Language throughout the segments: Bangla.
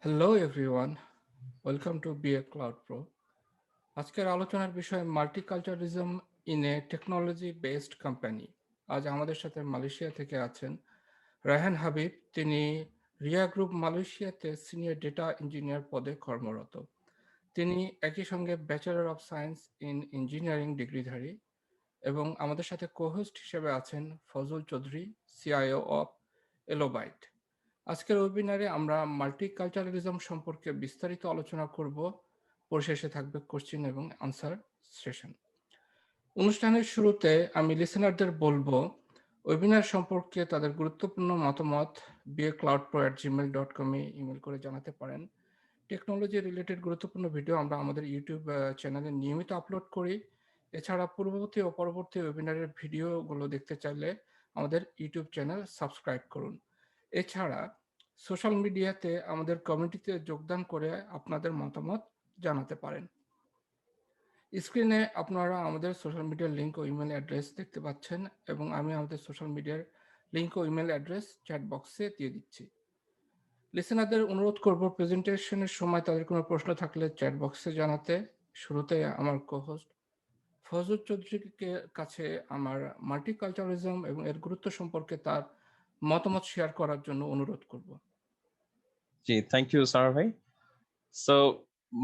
Hello everyone, welcome to BA cloud pro. আজকের আলোচনার বিষয় multiculturalism in a technology based company. আজ আমাদের সাথে মালয়েশিয়া থেকে আছেন রায়হান হাবিব। তিনি রিয়া গ্রুপ মালয়েশিয়াতে সিনিয়র ডেটা ইঞ্জিনিয়ার পদে কর্মরত। তিনি একই সঙ্গে bachelor of science in engineering ডিগ্রিধারী এবং আমাদের সাথে কোহোস্ট হিসেবে আছেন Fazal Chowdhury, CIO of Elobyte. আজকের ওয়েবিনারে আমরা মাল্টিকালচারালিজম সম্পর্কে বিস্তারিত আলোচনা করব। পরিশেষে থাকবে কোশ্চেন এবং আনসার সেশন। অনুষ্ঠানের শুরুতে আমি লিসেনারদের বলবো ওয়েবিনার সম্পর্কে তাদের গুরুত্বপূর্ণ মতামত ba.cloudpro@gmail.com ইমেল করে জানাতে পারেন। টেকনোলজি রিলেটেড গুরুত্বপূর্ণ ভিডিও আমরা আমাদের ইউটিউব চ্যানেলে নিয়মিত আপলোড করি। এছাড়া পূর্ববর্তী ও পরবর্তী ওয়েবিনারের ভিডিওগুলো দেখতে চাইলে আমাদের ইউটিউব চ্যানেল সাবস্ক্রাইব করুন। এছাড়া সোশ্যাল মিডিয়াতে আমাদের কমিউনিটিতে যোগদান করে আপনাদের মতামত জানাতে পারেন। স্ক্রিনে আপনারা আমাদের সোশ্যাল মিডিয়ার লিঙ্ক ও ইমেল অ্যাড্রেস দেখতে পাচ্ছেন এবং আমি আমাদের সোশ্যাল মিডিয়ার লিঙ্ক ও ইমেল অ্যাড্রেস চ্যাট বক্সে দিয়ে দিচ্ছি। লিসেনারদের অনুরোধ করব প্রেজেন্টেশনের সময় তাদের কোনো প্রশ্ন থাকলে চ্যাট বক্সে জানাতে। শুরুতে আমার কোহোস্ট ফজল চৌধুরীর কাছে আমার মাল্টিকালচারালিজম এবং এর গুরুত্ব সম্পর্কে তার মতামত শেয়ার করার জন্য অনুরোধ করব। জি, থ্যাংক ইউ সারা ভাই। সো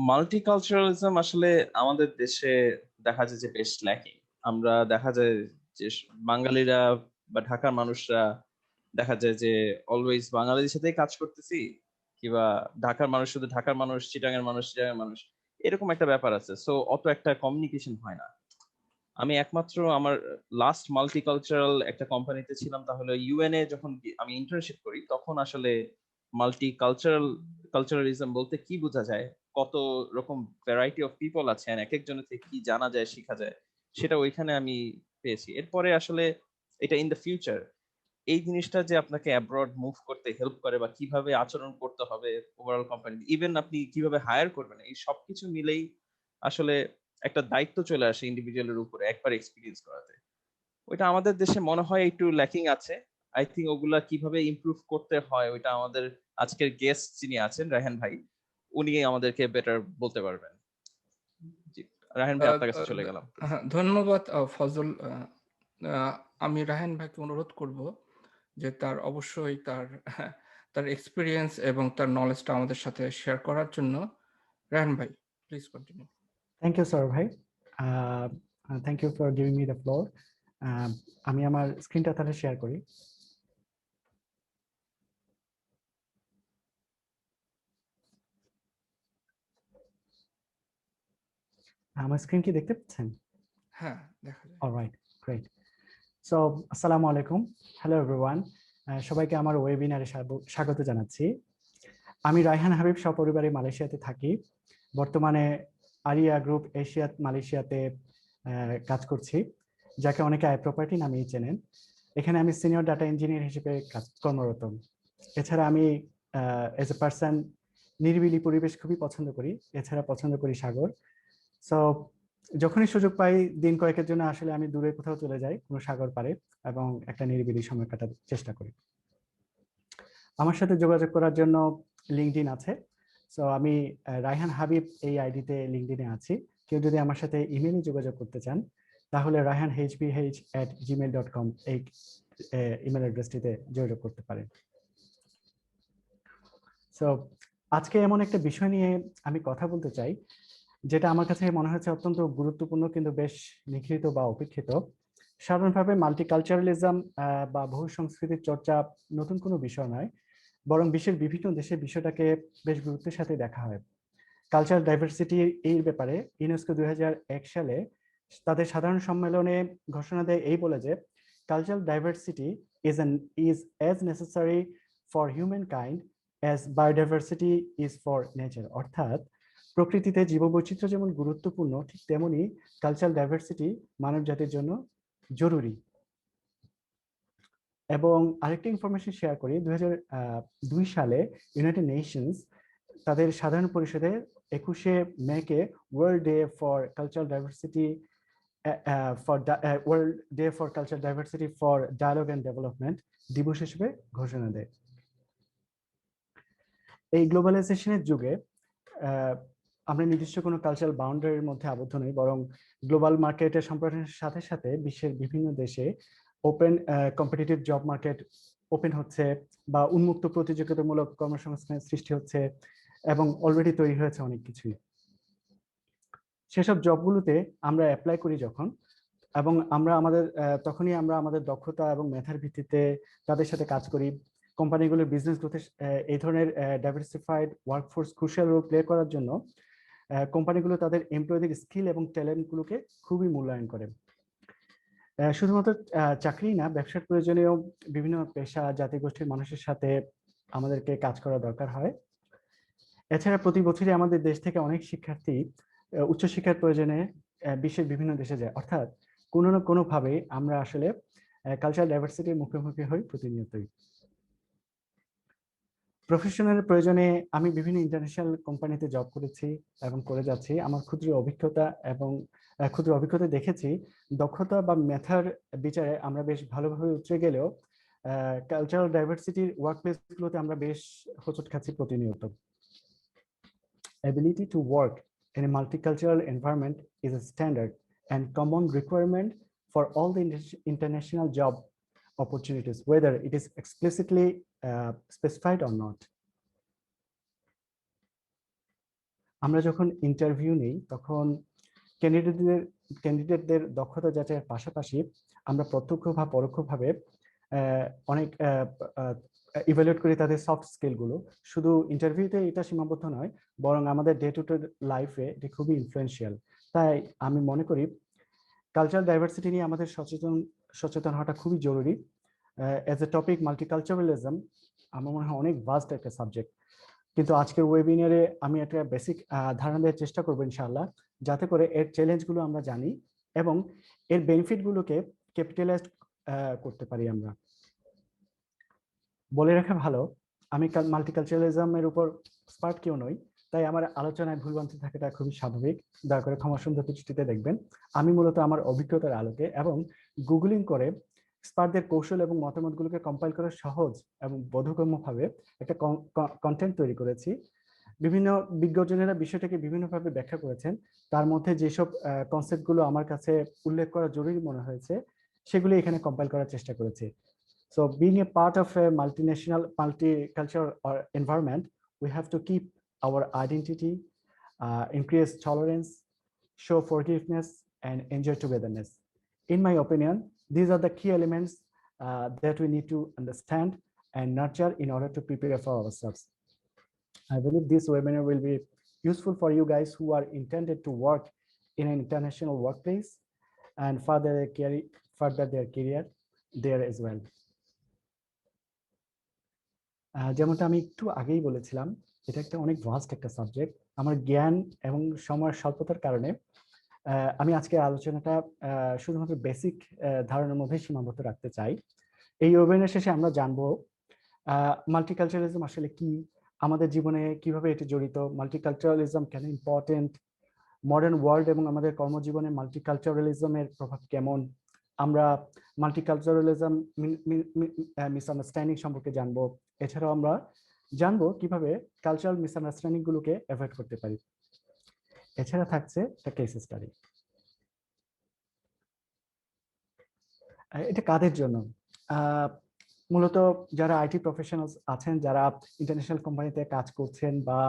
মাল্টিকালচারালিজম আসলে আমাদের দেশে দেখা যায় যে বেশ ল্যাকিং। আমরা দেখা যায় যে বাঙালিরা বা ঢাকার মানুষরা দেখা যায় যে অলওয়েজ বাঙালিদের সাথেই কাজ করতেছি, কিংবা ঢাকার মানুষ শুধু ঢাকার মানুষ, চিটাঙের মানুষ চিটাঙের মানুষ, এরকম একটা ব্যাপার আছে। সো অত একটা কমিউনিকেশন হয় না। আমি একমাত্র আমার লাস্ট মাল্টিকালচারাল একটা কোম্পানিতে ছিলাম, তাহলে ইউএনএ যখন আমি ইন্টার্নশিপ করি তখন আসলে কালচারালিজম বলতে কি বোঝা যায়, কত রকম ভ্যারাইটি অফ পিপল আছেন, এক একজনের থেকে কি জানা যায় শেখা যায়, সেটা ওইখানে আমি পেয়েছি। এরপরে আসলে এটা ইন দ্য ফিউচার এই জিনিসটা যে আপনাকে অ্যাব্রড মুভ করতে হেল্প করে বা কিভাবে আচরণ করতে হবে ওভারঅল কোম্পানি, ইভেন আপনি কিভাবে হায়ার করবেন, এই সবকিছু মিলেই আসলে একটা দায়িত্ব চলে আসে ইন্ডিভিজুয়ালের উপরে একবার এক্সপিরিয়েন্স করাতে। ওইটা আমাদের দেশে মনে হয় একটু ল্যাকিং আছে। আই থিঙ্ক ওগুলা কিভাবে ইমপ্রুভ করতে হয় ওইটা আমাদের আজকের গেস্ট যিনি আছেন রায়হান ভাই, উনি আমাদেরকে বেটার বলতে পারবেন। জি, রায়হান ভাই আপনার কাছে চলে গেলাম। হ্যাঁ, ধন্যবাদ ফজল। আমি রায়হান ভাইকে অনুরোধ করব যে তার অবশ্যই তার এক্সপিরিয়েন্স এবং তার নলেজটা আমাদের সাথে শেয়ার করার জন্য। রায়হান ভাই, please continue. Thank you, sir ভাই। Thank you for giving me the floor. আমি আমার স্ক্রিনটা তাহলে শেয়ার করি। আমার স্ক্রিন কি দেখতে পাচ্ছেন? হ্যাঁ, দেখা যায়। Alright, great. সো আসসালামু আলাইকুম, হ্যালো এভরিওয়ান। সবাইকে আমার ওয়েবিনারে স্বাগত জানাচ্ছি। আমি রায়হান হাবিব সপরিবারে মালয়েশিয়াতে থাকি। বর্তমানে আরিয়া গ্রুপ এশিয়া মালয়েশিয়াতে কাজ করছি, যাকে অনেকে আই প্রপার্টি নামেই চেনেন। এখানে আমি সিনিয়র ডাটা ইঞ্জিনিয়ার হিসেবে কর্মরত। এছাড়া আমি এজ এ পার্সন নিরিবিলি পরিবেশ খুবই পছন্দ করি। এছাড়া পছন্দ করি সাগর। সো যখনই সুযোগ পাই দিন কয়েকের জন্য আসলে আমি দূরে কোথাও চলে যাই কোনো সাগর পাড়ে এবং একটা নিরিবিলি সময় কাটাতে চেষ্টা করি। আমার সাথে যোগাযোগ করার জন্য লিঙ্কডইন আছে। সো আমি রায়হান হাবিব এই আইডিতে লিঙ্কডইনে আছি। কেউ যদি আমার সাথে ইমেইলে যোগাযোগ করতে চান তাহলে rayhanhbh@gmail.com এই ইমেল অ্যাড্রেসটিতে যোগাযোগ করতে পারেন। সো আজকে এমন একটা বিষয় নিয়ে আমি কথা বলতে চাই যেটা আমার কাছে মনে হচ্ছে অত্যন্ত গুরুত্বপূর্ণ কিন্তু বেশ নিখৃত বা উপেক্ষিত। সাধারণভাবে মাল্টিকালচারালিজম বা বহু সংস্কৃতির চর্চা নতুন কোনো বিষয় নয়, বরং বিশ্বের বিভিন্ন দেশে বিষয়টাকে বেশ গুরুত্বের সাথে দেখা হয়। কালচারাল ডাইভার্সিটি এর ব্যাপারে ইউনেস্কো 2001 সালে তাদের সাধারণ সম্মেলনে ঘোষণা দেয় এই বলে যে cultural diversity is as necessary for human kind as biodiversity is for nature. অর্থাৎ প্রকৃতিতে জীববৈচিত্র্য যেমন গুরুত্বপূর্ণ ঠিক তেমনি কালচারাল ডাইভার্সিটি মানব জাতির জন্য জরুরি। এবং আরেকটা ইনফরমেশন শেয়ার করি, 2002 সালে ইউনাইটেড নেশনস তাদের সাধারণ পরিষদে 21শে মেকে world day for cultural diversity world day for cultural diversity for dialogue and development দিবস হিসেবে ঘোষণা দেয়। এই গ্লোবালাইজেশনের যুগে আমরা নির্দিষ্ট কোনো কালচারাল বাউন্ডারির মধ্যে আবদ্ধ নই, বরং গ্লোবাল মার্কেটের সম্প্রসারণের সাথে সাথে বিশ্বের বিভিন্ন দেশে open competitive job market open হচ্ছে বা উন্মুক্ত প্রতিযোগিতামূলক কর্মসংস্থানের সৃষ্টি হচ্ছে এবং অলরেডি তৈরি হয়েছে অনেক কিছুই। সেসব জবগুলোতে আমরা অ্যাপ্লাই করি যখন, এবং তখনই আমরা আমাদের দক্ষতা এবং মেধার ভিত্তিতে তাদের সাথে কাজ করি। কোম্পানিগুলোর বিজনেস গ্রোথে এই ধরনের diversified workforce crucial role play করার জন্য কোম্পানিগুলো তাদের এমপ্লয়ীদের স্কিল এবং ট্যালেন্টগুলোকে খুবই মূল্যায়ন করে। শুধুমাত্র চাকরি না, ব্যবসার প্রয়োজনীয় বিভিন্ন পেশা জাতিগোষ্ঠীর মানুষের সাথে আমাদেরকে কাজ করা দরকার হয়। এছাড়া প্রতি বছরই আমাদের দেশ থেকে অনেক শিক্ষার্থী উচ্চশিক্ষার প্রয়োজনে বিশ্বের বিভিন্ন দেশে যায়, অর্থাৎ কোনো না কোনোভাবে আমরা আসলে কালচারাল ডাইভার্সিটির মুখোমুখি হই প্রতিনিয়তই। প্রফেশনাল প্রয়োজনে আমি বিভিন্ন ইন্টারন্যাশনাল কোম্পানিতে জব করেছি এবং করে যাচ্ছি। আমার ক্ষুদ্র অভিজ্ঞতা দেখেছি দক্ষতা বা মেধার বিচারে আমরা বেশ ভালোভাবে উতরে গেলেও কালচারাল ডাইভার্সিটির ওয়ার্ক প্লেসগুলোতে আমরা বেশ হোঁচট খাচ্ছি প্রতিনিয়ত। Ability to work in a multicultural environment is a standard and common requirement for all the international job opportunities, whether it is explicitly specified or not. আমরা যখন ইন্টারভিউ নেই তখন ক্যান্ডিডেটদের দক্ষতা যাচাইয়ের পাশাপাশি আমরা প্রত্যক্ষ বা পরোক্ষভাবে অনেক ইভ্যালুয়েট করি তাদের সফট স্কিলগুলো। শুধু ইন্টারভিউতে এটা সীমাবদ্ধ নয়, বরং আমাদের ডে টু ডে লাইফে এটি খুবই ইনফ্লুয়েন্সিয়াল। তাই আমি মনে করি কালচারাল ডাইভার্সিটি নিয়ে আমাদের সচেতন হওয়াটা খুবই জরুরি। অ্যাজ এ টপিক মাল্টিকালচারালিজম আমার মনে হয় অনেক ভাস্ট একটা সাবজেক্ট, কিন্তু আজকের ওয়েবিনারে আমি একটা বেসিক ধারণা দেওয়ার চেষ্টা করবো ইনশাআল্লাহ, যাতে করে এর চ্যালেঞ্জগুলো আমরা জানি এবং এর বেনিফিটগুলোকে ক্যাপিটালাইজ করতে পারি। আমরা বলে রাখা ভালো, আমি মাল্টিকালচারালিজমের উপর এক্সপার্ট কেউ নই, তাই আমার আলোচনায় ভুলভ্রান্তি থাকাটা খুবই স্বাভাবিক। দয়া করে ক্ষমাসুন্দর দৃষ্টিতে দেখবেন। আমি মূলত আমার অভিজ্ঞতার আলোকে এবং গুগলিং করে এক্সপার্টদের কৌশল এবং মতামতগুলোকে কম্পাইল করা সহজ এবং বোধগম্যভাবে একটা কন্টেন্ট তৈরি করেছি। বিভিন্ন বিজ্ঞজনেরা বিষয়টাকে বিভিন্নভাবে ব্যাখ্যা করেছেন, তার মধ্যে যেসব কনসেপ্টগুলো আমার কাছে উল্লেখ করা জরুরি মনে হয়েছে সেগুলি এখানে কম্পাইল করার চেষ্টা করেছি। So being a part of a multicultural environment, we have to keep our identity, increase tolerance, show forgiveness, and enjoy togetherness. In my opinion, these are the key elements that we need to understand and nurture in order to prepare for ourselves. I believe this webinar will be useful for you guys who are intended to work in an international workplace and further their career there as well. যেমনটা আমি একটু আগেই বলেছিলাম, এটা একটা অনেক ভাস্ট একটা সাবজেক্ট। আমার জ্ঞান এবং সময়ের স্বল্পতার কারণে আমি আজকে আলোচনাটা শুধুমাত্র বেসিক ধারণার মধ্যে সীমাবদ্ধ রাখতে চাই। এই ওয়েবিনার শেষে আমরা জানবো মাল্টিকালচারালিজম আসলে কি, আমাদের জীবনে কিভাবে এটি জড়িত, মাল্টিকালচারালিজম কেন ইম্পর্টেন্ট, মডার্ন ওয়ার্ল্ড এবং আমাদের কর্মজীবনে মাল্টিকালচারালিজমের প্রভাব কেমন, আমরা মাল্টিকালচারালিজম মিসআন্ডারস্ট্যান্ডিং সম্পর্কে জানবো। এছাড়াও আমরা জানবো কিভাবে কালচারাল মিসআন্ডারস্ট্যান্ডিং গুলোকে অ্যাভয়েড করতে পারি। এছাড়া থাকছে একটা কেস স্টাডি। এটা কাদের জন্য? মূলত যারা আইটি প্রফেশনালস আছেন, যারা ইন্টারন্যাশনাল কোম্পানিতে কাজ করছেন বা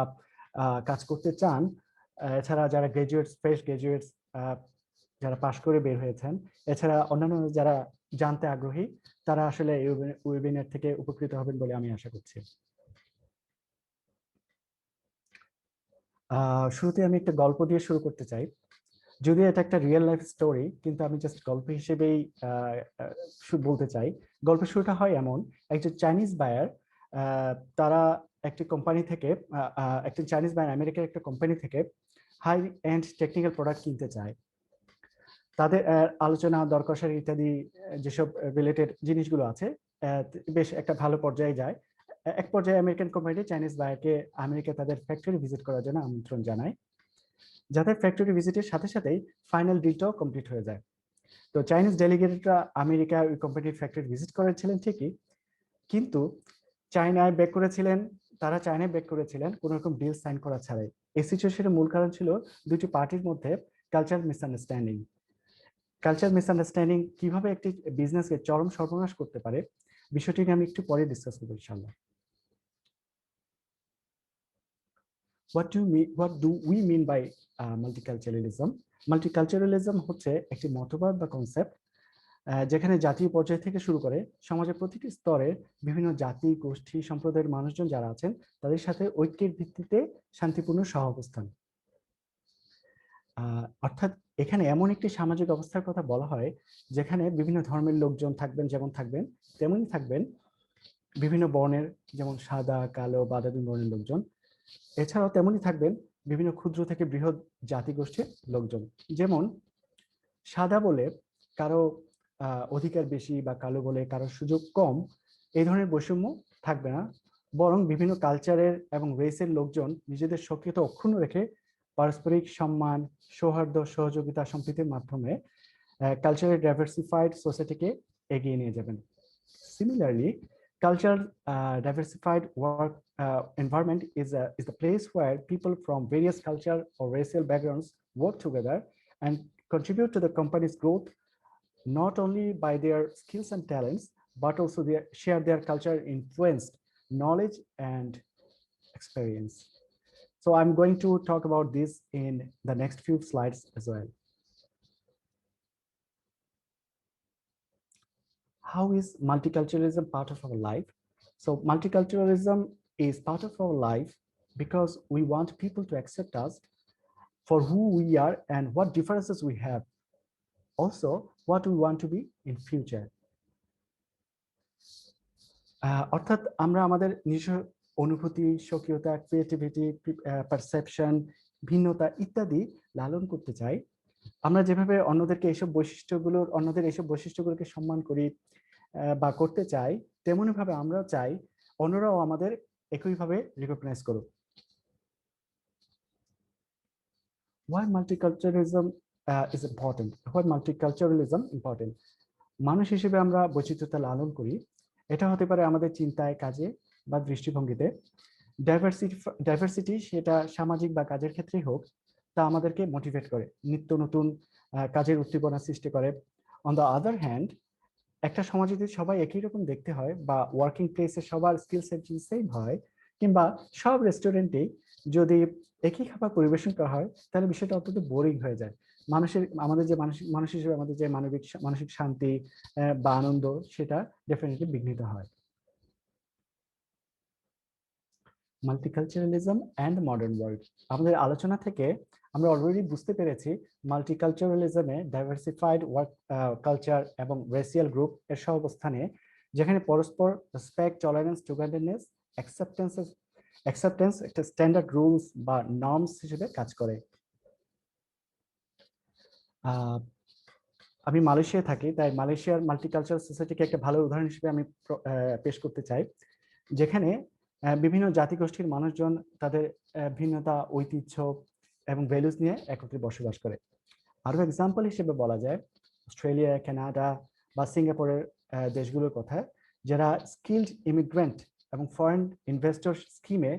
কাজ করতে চান, এছাড়া যারা ফ্রেশ গ্রাজুয়েটস যারা পাশ করে বের হয়েছেন, এছাড়া অন্যান্য যারা জানতে আগ্রহী, তারা আসলে এই ওয়েবিনার থেকে উপকৃত হবেন বলে আমি আশা করছি। শুরুতে আমি একটা গল্প দিয়ে শুরু করতে চাই। যদিও এটা একটা রিয়েল লাইফ স্টোরি, কিন্তু আমি জাস্ট গল্প হিসেবেই বলতে চাই। গল্পের শুরুটা হয় এমন: একজন চাইনিজ বায়ার, তারা একটি কোম্পানি থেকে, একটি চাইনিজ বায়ার আমেরিকার একটা কোম্পানি থেকে হাই এন্ড টেকনিক্যাল প্রোডাক্ট কিনতে চায়। তাদের আলোচনা দরকষারি ইত্যাদি যেসব রিলেটেড জিনিসগুলো আছে বেশ একটা ভালো পর্যায়ে যায়। এক পর্যায়ে আমেরিকান কোম্পানি চাইনিজ বায়ারকে আমেরিকা তাদের ফ্যাক্টরি ভিজিট করার জন্য আমন্ত্রণ জানায়, যাতে ফ্যাক্টরি ভিজিটের সাথে সাথেই ফাইনাল ডিলটাও কমপ্লিট হয়ে যায়। তো চাইনিজ ডেলিগেটরা আমেরিকা ওই কোম্পানির ফ্যাক্টরি ভিজিট করেছিলেন ঠিকই, কিন্তু চায়নায় ব্যাক করেছিলেন তারা চায়নায় ব্যাক করেছিলেন কোনো রকম ডিল সাইন করা ছাড়াই। এই সিচুয়েশনের মূল কারণ ছিল দুটি পার্টির মধ্যে কালচার মিসআন্ডারস্ট্যান্ডিং। কালচার মিসআন্ডারস্ট্যান্ডিং কিভাবে একটি বিজনেসকে চরম সর্বনাশ করতে পারে, বিষয়টি নিয়ে আমি একটু পরে ডিসকাস করবো ইনশাআল্লাহ। What do we mean by multiculturalism? Multiculturalism হচ্ছে একটি মতবাদ বা কনসেপ্ট যেখানে জাতীয় পর্যায় থেকে শুরু করে সমাজের প্রতিটি স্তরে বিভিন্ন জাতি, গোষ্ঠী, সম্প্রদায়ের মানুষজন যারা আছেন তাদের সাথে ঐক্যের ভিত্তিতে শান্তিপূর্ণ সহাবস্থান। অর্থাৎ এখানে এমন একটি সামাজিক অবস্থার কথা বলা হয় যেখানে বিভিন্ন ধর্মের লোকজন থাকবেন, যেমন থাকবেন তেমনই থাকবেন বিভিন্ন বর্ণের, যেমন সাদা, কালো, বাদামি বর্ণের লোকজন। এছাড়াও তেমনই থাকবেন বিভিন্ন ক্ষুদ্র থেকে বৃহৎ জাতিগোষ্ঠীর লোকজন। যেমন সাদা বলে কারো অধিকার বেশি বা কালো বলে কারো সুযোগ কম, এই ধরনের বৈষম্য থাকবে না, বরং বিভিন্ন কালচারের এবং রেসের লোকজন নিজেদের সক্রিয়তা অক্ষুণ্ণ রেখে পারস্পরিক সম্মান, সৌহার্দ্য, সহযোগিতা, সম্প্রীতির মাধ্যমে কালচারাল ডাইভার্সিফাইড সোসাইটিকে এগিয়ে নিয়ে যাবেন। Similarly, cultural diversified work environment is the place where people from various cultural or racial backgrounds work together and contribute to the company's growth, not only by their skills and talents, but also share their culture influenced knowledge and experience. So I'm going to talk about this in the next few slides as well. How is multiculturalism part of our life? So multiculturalism is part of our life because we want people to accept us for who we are and what differences we have. Also, what we want to be in future. অর্থাৎ আমরা আমাদের নিজস্ব অনুভূতি, স্বকীয়তা, ক্রিয়েটিভিটি, পারসেপশন, ভিন্নতা ইত্যাদি লালন করতে চাই। আমরা যেভাবে অন্যদের এইসব বৈশিষ্ট্যগুলোকে সম্মান করি বা করতে চাই, তেমনি ভাবে আমরাও চাই অন্যরাও আমাদের একইভাবে রিকগনাইজ করুক। Why multiculturalism is important? Why multiculturalism important? মানুষ হিসেবে আমরা বৈচিত্র্যতা লালন করি, এটা হতে পারে আমাদের চিন্তায়, কাজে বা দৃষ্টিভঙ্গিতে। ডাইভার্সিটি সেটা সামাজিক বা কাজের ক্ষেত্রেই হোক, তা আমাদেরকে মোটিভেট করে, নিত্য নতুন কাজের উদ্দীপনা সৃষ্টি করে। অন দ্য আদার হ্যান্ড, একটা সমাজে যদি সবাই একই রকম দেখতে হয় বা ওয়ার্কিং প্লেসে সবার স্কিল সেট সেম হয়, কিংবা সব রেস্টুরেন্টেই যদি একই খাবার পরিবেশন করা হয়, তাহলে বিষয়টা অত্যন্ত বোরিং হয়ে যায়। আমাদের যে মানুষ হিসেবে আমাদের যে মানসিক শান্তি বা আনন্দ, সেটা ডেফিনেটলি বিঘ্নিত হয়। মাল্টিকালচারালিজম অ্যান্ড মডার্ন ওয়ার্ল্ড, আমাদের আলোচনা থেকে আমরা অলরেডি বুঝতে পেরেছি মাল্টিকালচারালিজমে ডাইভার্সিফাইড ওয়ার্ক কালচার এবং রেসিয়াল গ্রুপ এর সহাবস্থানে, যেখানে পরস্পর রেসপেক্ট, টলারেন্স, টুগেদারনেস, অ্যাকসেপ্টেন্স একটা স্ট্যান্ডার্ড রুলস বা নর্মস হিসেবে কাজ করে। আমি মালয়েশিয়ায় থাকি, তাই মালয়েশিয়ার মাল্টিকালচারাল সোসাইটিকে একটা ভালো উদাহরণ হিসেবে আমি পেশ করতে চাই, যেখানে বিভিন্ন জাতিগোষ্ঠীর মানুষজন তাদের ভিন্নতা, ঐতিহ্য এবং ভ্যালুস নিয়ে একত্রে বসবাস করে। আরো এক্সাম্পল হিসেবে বলা যায় অস্ট্রেলিয়া, কানাডা বা সিঙ্গাপুরের দেশগুলোর কথা, যারা স্কিলড ইমিগ্রেন্ট এবং ফরেন ইনভেস্টর স্কিমে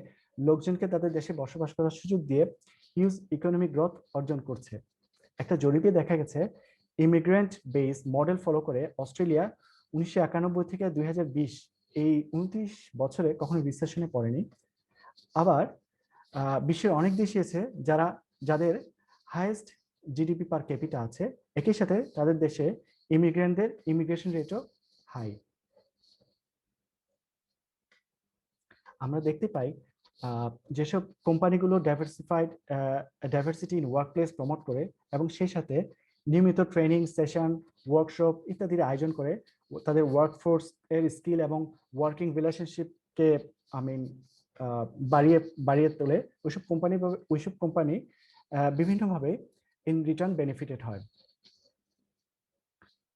লোকজনকে তাদের দেশে বসবাস করার সুযোগ দিয়ে হিউজ ইকোনমিক গ্রোথ অর্জন করছে। একটা জরিপে দেখা গেছে ইমিগ্রেন্ট বেস মডেল ফলো করে অস্ট্রেলিয়া 1991 থেকে 2020 এই 29 বছরে কখনো রিসেশনে পড়েনি। আবার বিশ্বের অনেক দেশই আছে যাদের হাইয়েস্ট জিডিপি পার ক্যাপিটা আছে, একই সাথে তাদের দেশে ইমিগ্রেন্টদের ইমিগ্রেশন রেটও হাই। আমরা দেখতে পাই যেসব কোম্পানিগুলো ডাইভার্সিটি ইন ওয়ার্কপ্লেস প্রমোট করে এবং সেই সাথে নিয়মিত ট্রেনিং সেশন, ওয়ার্কশপ ইত্যাদির আয়োজন করে তাদের ওয়ার্কফোর্স এর স্কিল এবং ওয়ার্কিং রিলেশনশিপকে বাড়িয়ে তোলে, ওইসব কোম্পানি বিভিন্নভাবে ইন রিটার্ন বেনিফিটেড হয়।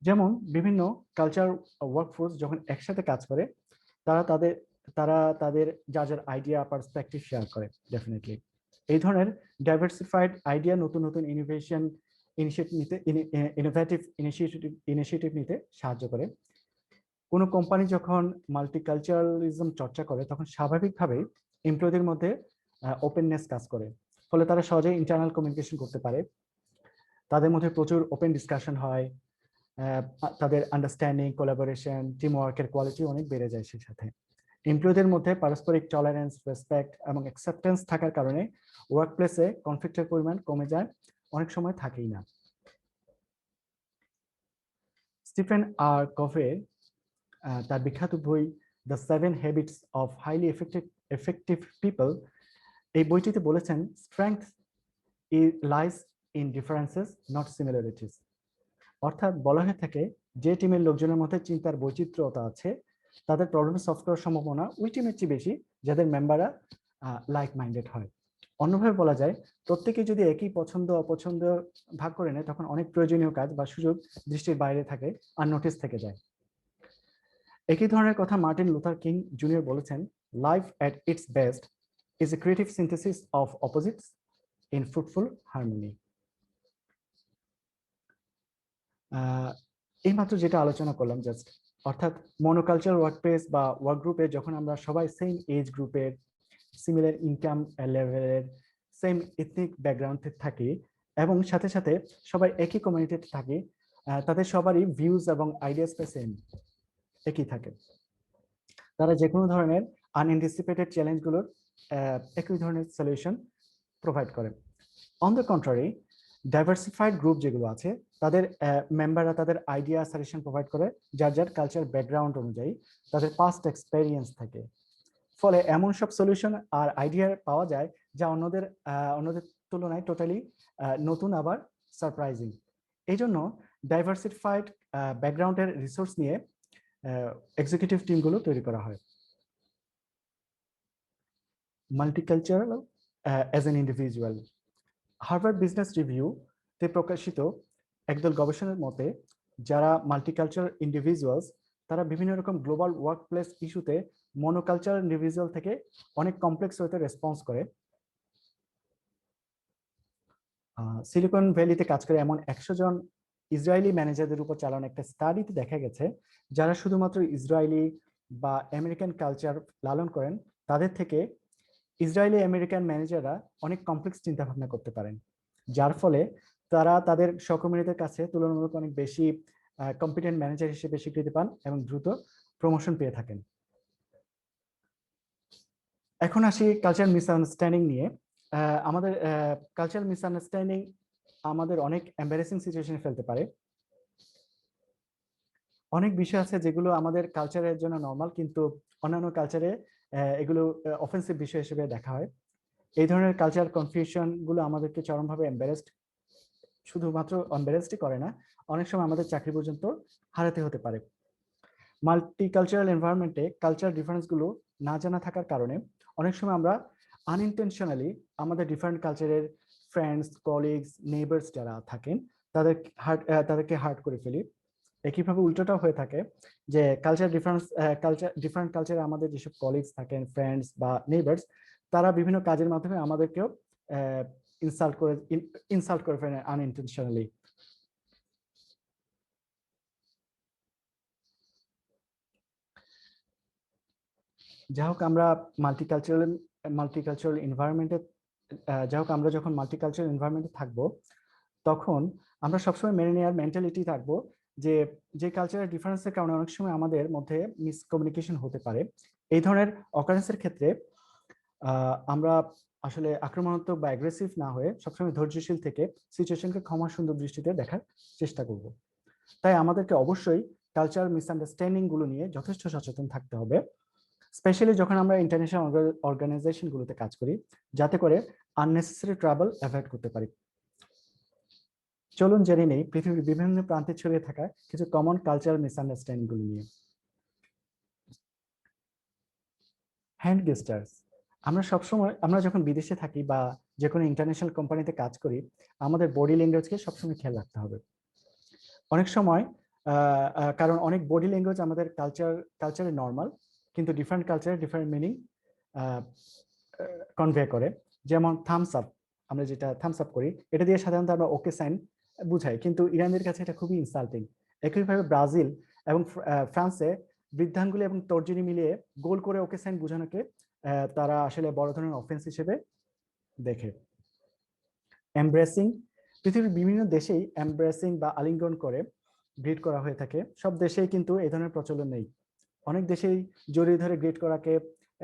যেমন বিভিন্ন কালচার ওয়ার্কফোর্স যখন একসাথে কাজ করে, তারা তাদের যার আইডিয়া, পার্সপেক্টিভ শেয়ার করে। ডেফিনেটলি এই ধরনের ডাইভার্সিফাইড আইডিয়া নতুন নতুন ইনোভেটিভ ইনিশিয়েটিভ নিতে সাহায্য করে। কোনো কোম্পানি যখন মাল্টিকালচারালিজম চর্চা করে, তখন স্বাভাবিকভাবেই এমপ্লয়ীদের মধ্যে ওপেননেস কাজ করে, ফলে তারা সহজে ইন্টারনাল কমিউনিকেশন করতে পারে, তাদের মধ্যে প্রচুর ওপেন ডিসকাশন হয়, তাদের আন্ডারস্ট্যান্ডিং, কোলাবোরেশন, টিম ওয়ার্কের কোয়ালিটি অনেক বেড়ে যায় সেই সাথে। এমপ্লয়ীদের মধ্যে পারস্পরিক টলারেন্স, রেসপেক্ট এবং অ্যাকসেপ্টেন্স থাকার কারণে ওয়ার্ক প্লেসে কনফ্লিক্টের পরিমাণ কমে যায়, অনেক সময় থাকেই না। স্টিফেন আর কভে তার বিখ্যাত বই the 7 habits of highly effective people, এই বইটিতে বলেছেন strength lies in differences not similarities. অর্থাৎ বলা হয়ে থাকে যে টিমের লোকজনের মধ্যে চিন্তার বৈচিত্র্যতা আছে তাদের প্রবলেম সলভ করার সম্ভাবনা ওই টিমের চেয়ে বেশি যাদের মেম্বাররা লাইক মাইন্ডেড হয়। অন্যভাবে বলা যায় প্রত্যেকে যদি একই পছন্দ অপছন্দ ভাগ করে নেয় তখন অনেক প্রয়োজনীয় কাজ বা সুযোগ দৃষ্টির বাইরে থাকে আর নোটিস থেকে যায়। একই ধরনের কথা মার্টিন লুথার কিং জুনিয়র বলেছেন, life at it's best is a creative synthesis of opposites in fruitful harmony. এইমাত্র যেটা আলোচনা করলাম জাস্ট, অর্থাৎ মনোকালচার ওয়ার্কপ্লেস বা ওয়ার্ক গ্রুপে যখন আমরা সবাই সেম এজ গ্রুপের, সিমিলার ইনকাম লেভেলের, সেম এথনিক ব্যাকগ্রাউন্ডে থাকি এবং সাথে সাথে সবাই একই কমিউনিটিতে থাকি, তাদের সবারই ভিউজ এবং আইডিয়াস সেম একই থাকে, তারা যে কোনো ধরনের আনএন্টিসিপেটেড চ্যালেঞ্জগুলোর একই ধরনের সলিউশন প্রোভাইড করে। On the contrary, diversified group যেগুলো আছে তাদের মেম্বাররা তাদের আইডিয়া সাজেশন প্রোভাইড করে যার যার কালচার ব্যাকগ্রাউন্ড অনুযায়ী, তাদের পাস্ট এক্সপেরিয়েন্স থাকে, ফলে এমন সব সলিউশন আর আইডিয়া পাওয়া যায় যা অন্যদের তুলনায় টোটালি নতুন আবার সারপ্রাইজিং। এই জন্য ডাইভার্সিফাইড ব্যাকগ্রাউন্ডের রিসোর্স নিয়ে এক্সিকিউটিভ টিমগুলো তৈরি করা হয়। Multicultural as an individual, Harvard business রিভিউতে প্রকাশিত একদল গবেষণার মতে যারা মাল্টিকালচারাল ইন্ডিভিজুয়ালস তারা বিভিন্ন রকম গ্লোবাল ওয়ার্ক প্লেস ইস্যুতে মনোকালচারাল ইন্ডিভিজুয়াল থেকে অনেক কমপ্লেক্স ওয়েতে রেসপন্স করে। সিলিকন ভ্যালিতে কাজ করে এমন 100 জন ইসরায়েলি ম্যানেজারদের উপর চালানো একটা স্টাডিতে দেখা গেছে যারা শুধুমাত্র ইসরায়েলি বা আমেরিকান কালচার লালন করেন তাদের থেকে ইসরায়েলি আমেরিকান ম্যানেজাররা অনেক কমপ্লেক্স চিন্তা ভাবনা করতে পারেন, যার ফলে তারা তাদের সহকর্মীদের কাছে তুলনামূলক অনেক বেশি কম্পিটেন্ট ম্যানেজার হিসেবে স্বীকৃতি পান এবং দ্রুত প্রমোশন পেয়ে থাকেন। এখন আসি কালচার মিসআন্ডারস্ট্যান্ডিং নিয়ে। আমাদের কালচার মিসআন্ডারস্ট্যান্ডিং আমাদের অনেক এম্বারেসিং সিচুয়েশনে ফেলতে পারে। অনেক বিষয় আছে যেগুলো আমাদের কালচারের জন্য নর্মাল কিন্তু অন্যান্য কালচারে এগুলো অফেন্সিভ বিষয় হিসেবে দেখা হয়। এই ধরনের কালচার কনফিউশন গুলো আমাদেরকে চরমভাবে এম্বারেসড, শুধুমাত্র এম্বারেসডই করে না, অনেক সময় আমাদের চাকরি পর্যন্ত হারাতে হতে পারে। মাল্টিকালচারাল এনভায়রনমেন্টে কালচার ডিফারেন্সগুলো না জানা থাকার কারণে অনেক সময় আমরা আনইনটেনশনালি আমাদের ডিফারেন্ট কালচারের ফ্রেন্ডস, কলিগস, নেইবার্স যারা থাকেন তাদেরকে হার্ট করে ফেলি। একইভাবে উল্টোটাও হয়ে থাকে যে ডিফারেন্ট কালচারে আমাদের যেসব কলিগস থাকেন, ফ্রেন্ডস বা নেইবার্স, তারা বিভিন্ন কাজের মাধ্যমে আমাদেরকেও ইনসাল্ট করে ফেলেন আনইনটেনশনালি। যাই হোক আমরা মাল্টিকালচারাল এনভায়রনমেন্টে আমরা যখন মাল্টিকালচারাল এনভায়রনমেন্টে থাকবো তখন আমরা সবসময় মেনে নেওয়ার মেন্টালিটি থাকবো যে যে কালচারাল ডিফারেন্সের কারণে অনেক সময় আমাদের মধ্যে মিসকমিউনিকেশন হতে পারে। এই ধরনের অকারেন্সের ক্ষেত্রে আমরা আসলে আক্রমণাত্মক বা অ্যাগ্রেসিভ না হয়ে সবসময় ধৈর্যশীল থেকে সিচুয়েশনকে ক্ষমা সুন্দর দৃষ্টিতে দেখার চেষ্টা করব। তাই আমাদেরকে অবশ্যই কালচারাল মিসআন্ডারস্ট্যান্ডিং গুলো নিয়ে যথেষ্ট সচেতন থাকতে হবে, স্পেশালি যখন আমরা ইন্টারন্যাশনাল অর্গানাইজেশনগুলোতে কাজ করি, যাতে করে আননেসেসারি ট্রাভেল অ্যাভয়েড করতে পারি। চলুন জেনে নেই পৃথিবীর বিভিন্ন প্রান্তে ছড়িয়ে থাকা কিছু কমন কালচারাল মিসআন্ডারস্ট্যান্ডিং গুলো নিয়ে। হ্যান্ড গেস্টার্স, আমরা যখন বিদেশে থাকি বা যে কোনো ইন্টারন্যাশনাল কোম্পানিতে কাজ করি, আমাদের বডি ল্যাঙ্গুয়েজকে সবসময় খেয়াল রাখতে হবে। অনেক সময় কারণ অনেক বডি ল্যাঙ্গুয়েজ আমাদের কালচারে নর্মাল কিন্তু ডিফারেন্ট কালচারে ডিফারেন্ট মিনিং কনভে করে। যেমন থামস আপ, আমরা যেটা থামস আপ করি এটা দিয়ে সাধারণত আমরা ওকে সাইন বুঝাই, কিন্তু ইরানদের কাছে এটা খুবই ইনসাল্টিং। একইভাবে ব্রাজিল এবং ফ্রান্সে বৃদ্ধাঙ্গুলি এবং তর্জনী মিলিয়ে গোল করে ওকে সাইন বোঝানোকে তারা আসলে বড় ধরনের অফেন্স হিসেবে দেখে। এমব্রেসিং, পৃথিবীর বিভিন্ন দেশেই এমব্রেসিং বা আলিঙ্গন করে গ্রিট করা হয়ে থাকে। সব দেশেই কিন্তু এই ধরনের প্রচলন নেই। অনেক দেশেই জড়িয়ে ধরে গ্রিট করাকে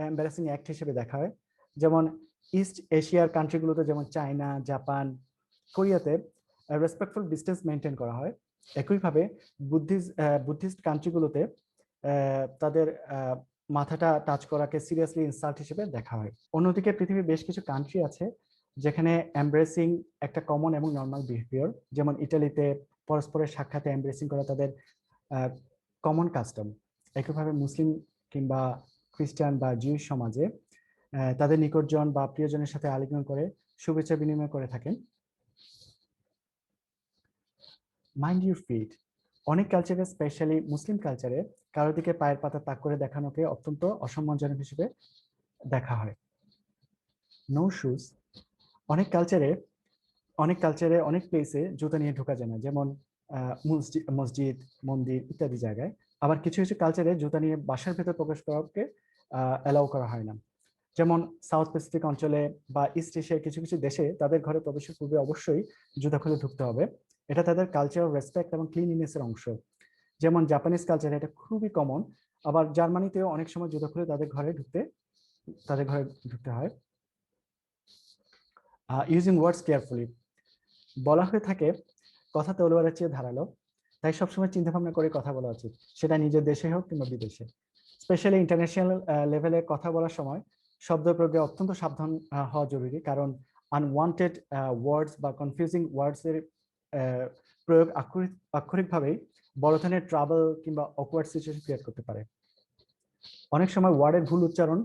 এমব্রেসিং অ্যাক্ট হিসেবে দেখা হয়। যেমন ইস্ট এশিয়ার কান্ট্রিগুলোতে, যেমন চায়না, জাপান, কোরিয়াতে রেসপেক্টফুল ডিস্টেন্স মেনটেন করা হয়। একইভাবে বুদ্ধিস্ট কান্ট্রিগুলোতে তাদের মাথাটা টাচ করাকে সিরিয়াসলি ইনসাল্ট হিসেবে দেখা হয়। অন্যদিকে পৃথিবীর বেশ কিছু কান্ট্রি আছে যেখানে এমব্রেসিং একটা কমন এবং নর্মাল বিহেভিয়ার। যেমন ইটালিতে পরস্পরের সাক্ষাতে এমব্রেসিং করা তাদের কমন কাস্টম। একইভাবে মুসলিম কিংবা খ্রিস্টান বা জিউস সমাজে তাদের নিকটজন বা প্রিয়জনের সাথে আলিঙ্গন করে শুভেচ্ছা বিনিময় করে থাকেন। মাইন্ড ইউর ফিট, অনেক কালচারে, স্পেশালি মুসলিম কালচারে, কারো দিকে পায়ের পাতা তাক করে দেখানোকে অত্যন্ত অসম্মানজনক হিসেবে দেখা হয়। নো শুজ, অনেক কালচারে অনেক প্লেসে জুতা নিয়ে ঢোকা যায় না, যেমন মসজিদ, মন্দির ইত্যাদি জায়গায়। আবার কিছু কিছু কালচারে জুতা নিয়ে বাসার ভেতর প্রবেশ করাকে অ্যালাউ করা হয় না। যেমন সাউথ প্যাসিফিক অঞ্চলে বা ইস্ট এশিয়ার কিছু কিছু দেশে তাদের ঘরে প্রবেশের পূর্বে অবশ্যই জুতা খুলে ঢুকতে হবে। এটা তাদের কালচারাল রেসপেক্ট এবং ক্লিনলিনেসের অংশ। যেমন জাপানিজ কালচারে এটা খুবই কমন। আবার জার্মানিতেও অনেক সময় জুতা খুলে তাদের ঘরে ঢুকতে হয়। ইউজিং ওয়ার্ডস কেয়ারফুলি, বলা হয়ে থাকে কথা তলোয়ারের চেয়ে ধারালো, তাই সবসময় চিন্তা ভাবনা করে কথা বলা উচিত, সেটা নিজের দেশে হোক কিংবা বিদেশে। স্পেশালি ইন্টারন্যাশনাল লেভেলে কথা বলার সময় শব্দ প্রয়োগে অত্যন্ত সাবধান হওয়া জরুরি, কারণ আনওয়ান্টেড ওয়ার্ডস বা কনফিউজিং ওয়ার্ডস এর প্রয়োগ আক্ষরিকভাবেই বড় ধরনের ট্রাবল কিংবা অকওয়ার্ড সিচুয়েশন ক্রিয়েট করতে পারে। অনেক সময় ওয়ার্ডের ভুল উচ্চারণ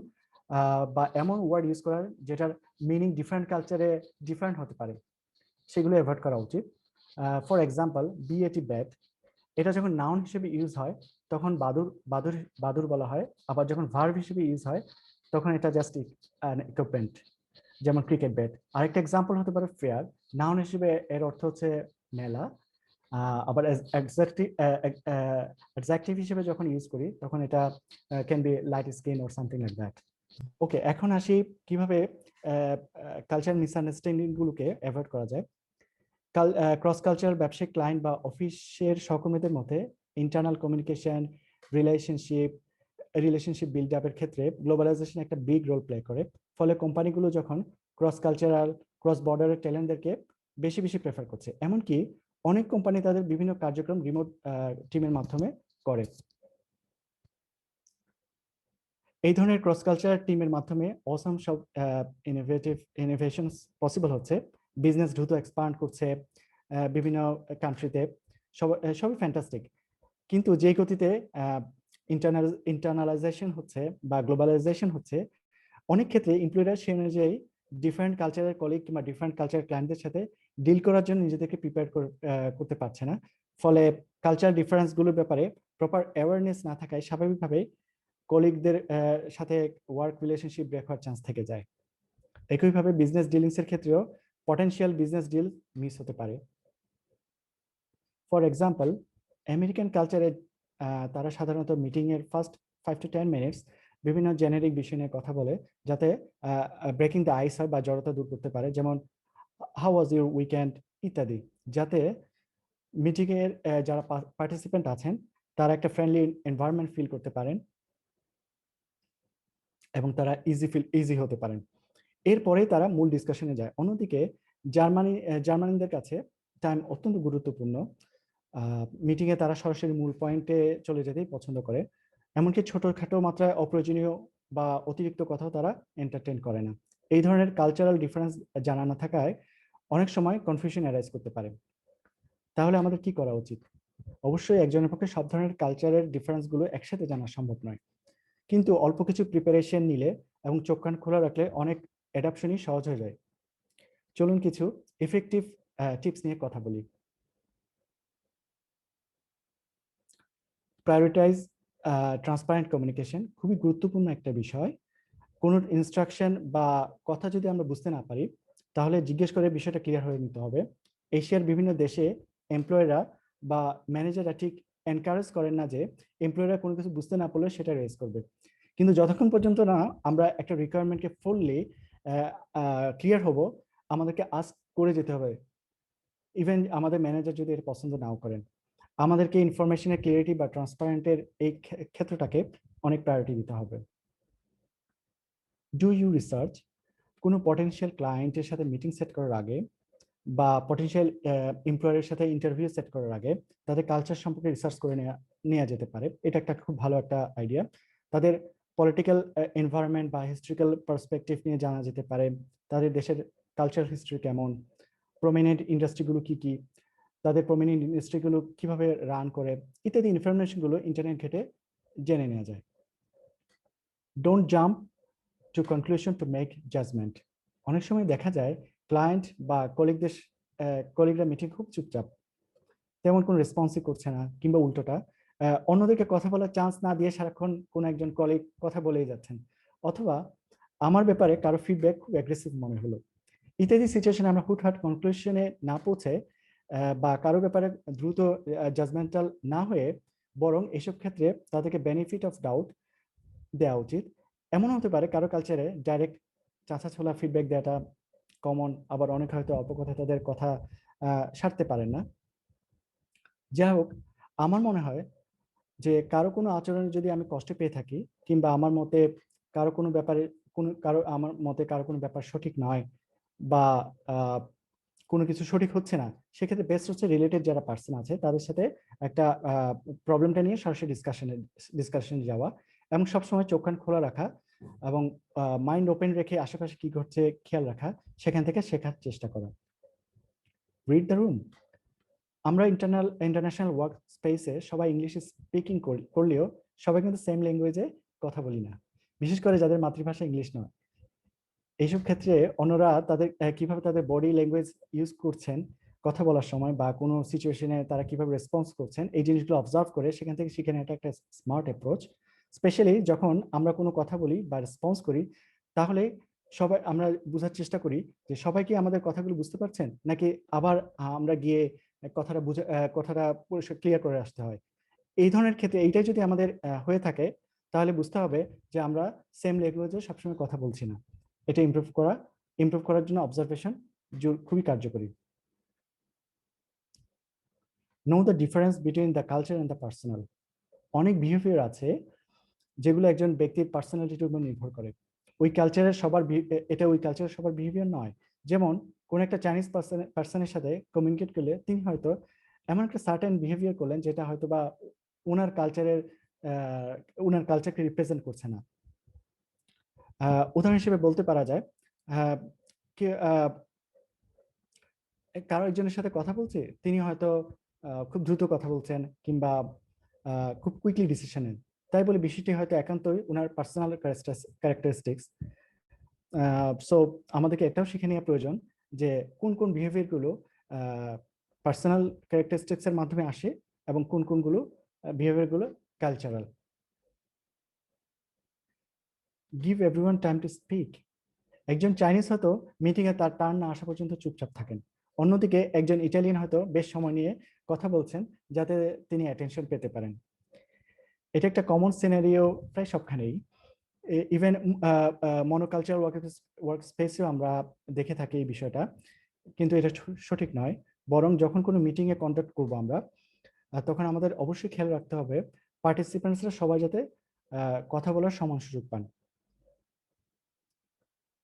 বা এমন ওয়ার্ড ইউজ করার যেটার মিনিং ডিফারেন্ট কালচারে ডিফারেন্ট হতে পারে, সেগুলো অ্যাভয়েড করা উচিত। ফর এক্সাম্পল, বিএটি ব্যাট, এটা যখন নাউন হিসেবে ইউজ হয় তখন বাদুর বাদুর বাদুর বলা হয়, আবার যখন ভার্ব হিসেবে ইউজ হয় তখন এটা জাস্ট ইকুইপমেন্ট, যেমন ক্রিকেট ব্যাট। আরেকটা এক্সাম্পল হতে পারে ফেয়ার, নাউন হিসেবে এর অর্থ হচ্ছে মেলা, আবার অ্যাডজেক্টিভ হিসেবে যখন ইউজ করি তখন এটা can be light skin or something like that. Okay, এখন আসি কিভাবে কালচার মিসআন্ডারস্ট্যান্ডিং গুলোকে অ্যাভয়েড করা যায়। ক্রস কালচারাল ব্যবসায়িক ক্লায়েন্ট বা অফিসের সহকর্মীদের মধ্যে ইন্টারনাল কমিউনিকেশন, রিলেশনশিপ বিল্ড আপের ক্ষেত্রে গ্লোবালাইজেশন একটা বিগ রোল প্লে করে। ফলে কোম্পানিগুলো যখন ক্রস বর্ডারের ট্যালেন্টদেরকে বেশি বেশি প্রেফার করছে। এমনকি অনেক কোম্পানি তাদের বিভিন্ন কার্যক্রম রিমোট টিমের মাধ্যমে করে। এই ধরনের ক্রস কালচারাল টিমের মাধ্যমে অসাম সব ইনোভেশনস পসিবল হচ্ছে। বিজনেস দ্রুত এক্সপান্ড করছে বিভিন্ন কান্ট্রিতে, সবই ফ্যান্টাস্টিক। কিন্তু যে গতিতে ইন্টারনালাইজেশন হচ্ছে বা গ্লোবালাইজেশন হচ্ছে, অনেক ক্ষেত্রে এমপ্লয়িরা সেই অনুযায়ী ডিফারেন্ট কালচারের কলিগ কিংবা ডিফারেন্ট কালচার ক্লায়েন্টদের সাথে ডিল করার জন্য নিজেদেরকে প্রিপেয়ার করতে পারছে না। ফলে কালচার ডিফারেন্সগুলোর ব্যাপারে প্রপার অ্যাওয়ারনেস না থাকায় স্বাভাবিকভাবেই কলিগদের সাথে ওয়ার্ক রিলেশনশিপ ব্রেক হওয়ার চান্স থেকে যায়। একইভাবে বিজনেস ডিলিংস এর ক্ষেত্রেও পটেনশিয়াল বিজনেস ডিল মিস হতে পারে। ফর এক্সাম্পল, আমেরিকান কালচারে তারা সাধারণত মিটিং এর ফার্স্ট 5 to 10 মিনিটস বিভিন্ন জেনারিক বিষয় নিয়ে কথা বলে, যাতে ব্রেকিং দ্য আইস হয় বা জড়তা দূর করতে পারে, যেমন হাউ ওয়াজ ইউর উইকেন্ড ইত্যাদি, যাতে মিটিং এর যারা পার্টিসিপেন্ট আছেন তারা একটা ফ্রেন্ডলি এনভায়রনমেন্ট ফিল করতে পারেন এবং তারা ইজি হতে পারেন। এরপরে তারা মূল ডিসকাশনে যায়। অন্যদিকে জার্মানিদের কাছে টাইম অত্যন্ত গুরুত্বপূর্ণ। মিটিং এ তারা সরাসরি মূল পয়েন্টে চলে যেতেই পছন্দ করে। এমনকি ছোটখাটো মাত্রায় অপ্রয়োজনীয় বা অতিরিক্ত কথাও তারা এন্টারটেইন করে না। এই ধরনের কালচারাল ডিফারেন্স জানা না থাকায় অনেক সময় কনফিউশন অ্যারাইজ করতে পারে। তাহলে আমাদের কি করা উচিত? অবশ্যই একজনের পক্ষে সব ধরনের কালচারের ডিফারেন্সগুলো একসাথে জানা সম্ভব নয়, কিন্তু অল্প কিছু প্রিপারেশন নিলে এবং চোখ কান খোলা রাখলে অনেক অ্যাডাপশনই সহজ হয়ে যায়। চলুন কিছু ইফেক্টিভ টিপস নিয়ে কথা বলি। প্রায়োরিটাইজ ট্রান্সপারেন্ট কমিউনিকেশন, খুবই গুরুত্বপূর্ণ একটা বিষয়। কোনো ইনস্ট্রাকশন বা কথা যদি আমরা বুঝতে না পারি তাহলে জিজ্ঞেস করে বিষয়টা ক্লিয়ার হয়ে নিতে হবে। এশিয়ার বিভিন্ন দেশে এমপ্লয়িরা বা ম্যানেজাররা ঠিক এনকারেজ করেন না যে এমপ্লয়িরা কোনো কিছু বুঝতে না পারলে সেটা রেজ করবে, কিন্তু যতক্ষণ পর্যন্ত না আমরা একটা রিকোয়ারমেন্টকে ফুললি ক্লিয়ার হব, আমাদেরকে আস্ক করে যেতে হবে। ইভেন আমাদের ম্যানেজার যদি এটা পছন্দ নাও করেন, আমাদেরকে ইনফরমেশনের ক্লিয়ারিটি বা ট্রান্সপারেন্টের এই ক্ষেত্রটাকে অনেক প্রায়োরিটি দিতে হবে। Do you research? কোনো পটেনশিয়াল ক্লায়েন্টের সাথে মিটিং সেট করার আগে বা পটেনশিয়াল এমপ্লয়ারের সাথে ইন্টারভিউ সেট করার আগে তাদের কালচার সম্পর্কে রিসার্চ করে নেওয়া যেতে পারে। এটা একটা খুব ভালো একটা আইডিয়া। তাদের পলিটিক্যাল এনভায়রনমেন্ট বা হিস্ট্রিক্যাল পার্সপেক্টিভ নিয়ে জানা যেতে পারে, তাদের দেশের কালচার হিস্ট্রি কেমন, প্রমিনেন্ট ইন্ডাস্ট্রিগুলো কি কি, তাদের প্রমিনেন্ট ইন্ডাস্ট্রিগুলো কিভাবে রান করে, ইত্যাদি ইনফরমেশনগুলো ইন্টারনেট ঘেটে জেনে নেওয়া যায়। Don't jump to conclusion to make judgement. অনেক সময় দেখা যায় ক্লায়েন্ট বা কলিগরা মিটিং খুব চুপচাপ, তেমন কোনো রেসপন্সই করছে না, কিংবা উল্টোটা অন্যদেরকে কথা বলার চান্স না দিয়ে সারাক্ষণ কোনো একজন কলিগ কথা বলেই যাচ্ছেন, অথবা আমার ব্যাপারে কারো ফিডব্যাক খুব অ্যাগ্রেসিভ মনে হলো, ইত্যাদি সিচুয়েশনে আমরা হুটহাট কনক্লুশনে না পৌঁছে বা কারো ব্যাপারে দ্রুত জাজমেন্টাল না হয়ে বরং এসব ক্ষেত্রে তাদেরকে বেনিফিট অফ ডাউট দেওয়া উচিত। এমন হতে পারে কারো কালচারে ডাইরেক্ট চাঁচা ছোলা ফিডব্যাক দেওয়াটা কমন, আবার অনেক হয়তো অল্প কথা তাদের কথা সারতে পারেন না। যাই হোক, আমার মনে হয় যে কারো কোনো আচরণে যদি আমি কষ্ট পেয়ে থাকি, কিংবা আমার মতে কারো কোনো ব্যাপারে আমার মতে কারো কোনো ব্যাপার সঠিক নয় বা কোনো কিছু সঠিক হচ্ছে না, সেক্ষেত্রে বেস্ট হচ্ছে রিলেটেড যারা পার্সন আছে তাদের সাথে একটা প্রবলেমটা নিয়ে সরাসরি ডিসকাশনে যাওয়া, এবং সবসময় চোখ কান খোলা রাখা এবং মাইন্ড ওপেন রেখে আশেপাশে কি ঘটছে খেয়াল রাখা, সেখান থেকে শেখার চেষ্টা করা। Read the room. আমরা ইন্টারন্যাশনাল ওয়ার্ক স্পেসে সবাই ইংলিশ স্পিকিং করলেও সবাই কিন্তু সেম ল্যাঙ্গুয়েজে কথা বলি না, বিশেষ করে যাদের মাতৃভাষা ইংলিশ নয়। এইসব ক্ষেত্রে অন্যরা তাদের কিভাবে তাদের বডি ল্যাঙ্গুয়েজ ইউজ করছেন কথা বলার সময় বা কোনো সিচুয়েশনে তারা কিভাবে রেসপন্স করছেন, এই জিনিসগুলো অবজার্ভ করে সেখান থেকে শিখে নেওয়াটা একটা স্মার্ট অ্যাপ্রোচ। স্পেশালি যখন আমরা কোনো কথা বলি বা রেসপন্স করি, তাহলে সবাই আমরা বোঝার চেষ্টা করি যে সবাই কি আমাদের কথাগুলো বুঝতে পারছেন, নাকি আবার আমরা গিয়ে কথাটা ক্লিয়ার করে আসতে হয়। এই ধরনের ক্ষেত্রে এইটাই যদি আমাদের হয়ে থাকে, তাহলে বুঝতে হবে যে আমরা সেম ল্যাঙ্গুয়েজে সবসময় কথা বলছি না। এটা ইমপ্রুভ করার জন্য অবজারভেশন খুবই কার্যকরী। Know the difference between the culture and the personal. অনেক বিহেভিয়ার আছে যেগুলো একজন ব্যক্তির পার্সোনালিটির উপর নির্ভর করে। এটা ওই কালচারের সবার বিহেভিয়ার নয়। যেমন কোন একটা চাইনিজ পার্সনের সাথে কমিউনিকেট করলে তিনি হয়তো এমন একটা সার্টেন বিহেভিয়ার করলেন যেটা হয়তো বা ওনার কালচারকে রিপ্রেজেন্ট করছে না। উদাহরণ হিসেবে বলতে পারা যায়, কারো একজনের সাথে কথা বলছে, তিনি হয়তো খুব দ্রুত কথা বলছেন কিংবা খুব কুইকলি ডিসিশন নেন, তাই বলে বিষয়টি হয়তো একান্তই ওনার পার্সোনাল ক্যারেক্টারিস্টিক্স। সো আমাদেরকে এটাও শিখে নেওয়া প্রয়োজন যে কোন কোন বিহেভিয়ার গুলো পার্সোনাল ক্যারেক্টারিস্টিক্স এর মাধ্যমে আসে এবং কোন কোনগুলো বিহেভিয়ার গুলো cultural. Give everyone time to speak. একজন চাইনিজ হয়তো মিটিং এ তার টার্ন না আসা পর্যন্ত চুপচাপ থাকেন, অন্যদিকে একজন ইটালিয়ান হয়তো বেশ সময় নিয়ে কথা বলছেন যাতে তিনি অ্যাটেনশন পেতে পারেন। এটা একটা কমন সিনারিও প্রায় সবখানেই। ইভেন মনোকালচার ওয়ার্ক স্পেসেও আমরা দেখে থাকি এই বিষয়টা, কিন্তু এটা সঠিক নয়। বরং যখন কোনো মিটিং এ কন্ডাক্ট করবো আমরা, তখন আমাদের অবশ্যই খেয়াল রাখতে হবে পার্টিসিপেন্টসরা সবাই যাতে কথা বলার সমান সুযোগ পান।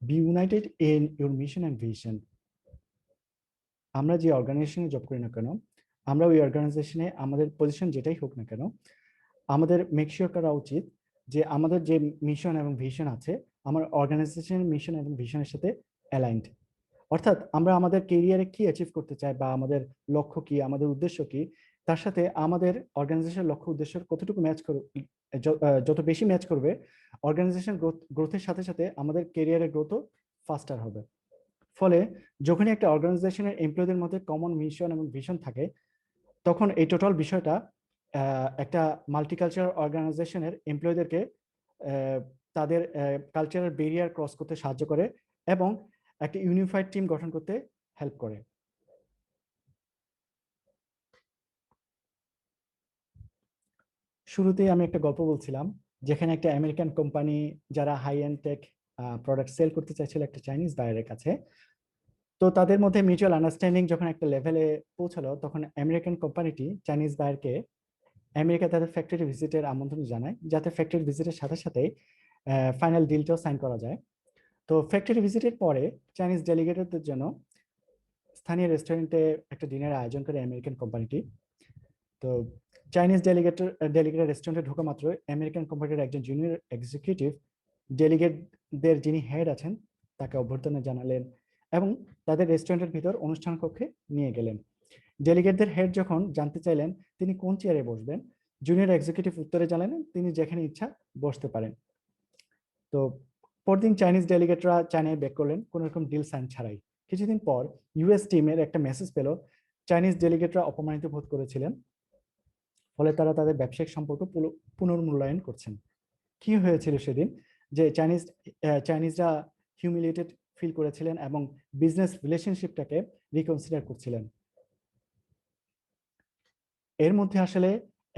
B United in your mission and vision. আমরা যে অর্গানাইজেশনে জব করি না কেন, আমরা ওই অর্গানাইজেশনে আমাদের পজিশন যেটাই হোক না কেন, আমাদের মেক শিওর করা উচিত যে আমাদের যে মিশন এবং ভিশন আছে আমার অর্গানাইজেশনের মিশন এবং ভিশনের সাথে অ্যালাইন্ড। অর্থাৎ আমরা আমাদের কেরিয়ারে কি অ্যাচিভ করতে চাই বা আমাদের লক্ষ্য কি, আমাদের উদ্দেশ্য কি, তার সাথে আমাদের অর্গানাইজেশনের লক্ষ্য উদ্দেশ্যের কতটুকু ম্যাচ করবে, যত বেশি ম্যাচ করবে অর্গানাইজেশন গ্রোথের সাথে সাথে আমাদের কেরিয়ারের গ্রোথও ফাস্টার হবে। ফলে যখনই একটা অর্গানাইজেশনের এমপ্লয়ীদের মধ্যে কমন মিশন এবং ভিশন থাকে, তখন এই টোটাল বিষয়টা একটা মাল্টিকালচারাল অর্গানাইজেশনের এমপ্লয়ীদেরকে তাদের কালচারাল ব্যারিয়ার ক্রস করতে সাহায্য করে এবং একটা ইউনিফাইড টিম গঠন করতে হেল্প করে। শুরুতেই আমি একটা গল্প বলছিলাম যেখানে একটা আমেরিকান কোম্পানি যারা high end tech product sell করতে চাইছিল একটা চাইনিজ বায়ারের কাছে। তো তাদের মধ্যে মিউচুয়াল আন্ডারস্ট্যান্ডিং যখন একটা লেভেলে পৌঁছালো, তখন আমেরিকান কোম্পানিটি চাইনিজ বায়ারকে আমেরিকা তাদের ফ্যাক্টরি ভিজিটের আমন্ত্রণ জানায়, যাতে ফ্যাক্টরি ভিজিটের সাথে সাথে ফাইনাল ডিলটাও সাইন করা যায়। তো ফ্যাক্টরি ভিজিটের পরে চাইনিজ ডেলিগেটরদের জন্য স্থানীয় রেস্টুরেন্টে একটা ডিনারের আয়োজন করে আমেরিকান কোম্পানিটি। তো চাইনিজ ডেলিগেট রেস্টুরেন্টে ঢোকা মাত্র আমেরিকান কোম্পানির একজন জুনিয়র এক্সিকিউটিভ ডেলিগেটদের যিনি হেড আছেন তাকে অভ্যর্থনা জানালেন এবং তাদের রেস্টুরেন্টের ভিতর অনুষ্ঠান কক্ষে নিয়ে গেলেন। ডেলিগেটদের হেড যখন জানতে চাইলেন তিনি কোন চেয়ারে বসবেন, জুনিয়র এক্সিকিউটিভ উত্তরে জানালেন তিনি যেখানে ইচ্ছা বসতে পারেন। তো পরদিন চাইনিজ ডেলিগেটরা চায়নায় ব্যাক করলেন কোন রকম ডিল সাইন ছাড়াই। কিছুদিন পর ইউএস টিমের একটা মেসেজ পেল চাইনিজ ডেলিগেটরা অপমানিত বোধ করেছিলেন, ফলে তারা তাদের ব্যবসায়িক সম্পর্ক পুনর্মূল্যায়ন করছেন। কি হয়েছিল সেদিন, যে চাইনিজরা হিউমিলিয়েটেড ফিল করেছিলেন এবং বিজনেস রিলেশনশিপটাকে রিকনসিডার করছিলেন। এর মধ্যে আসলে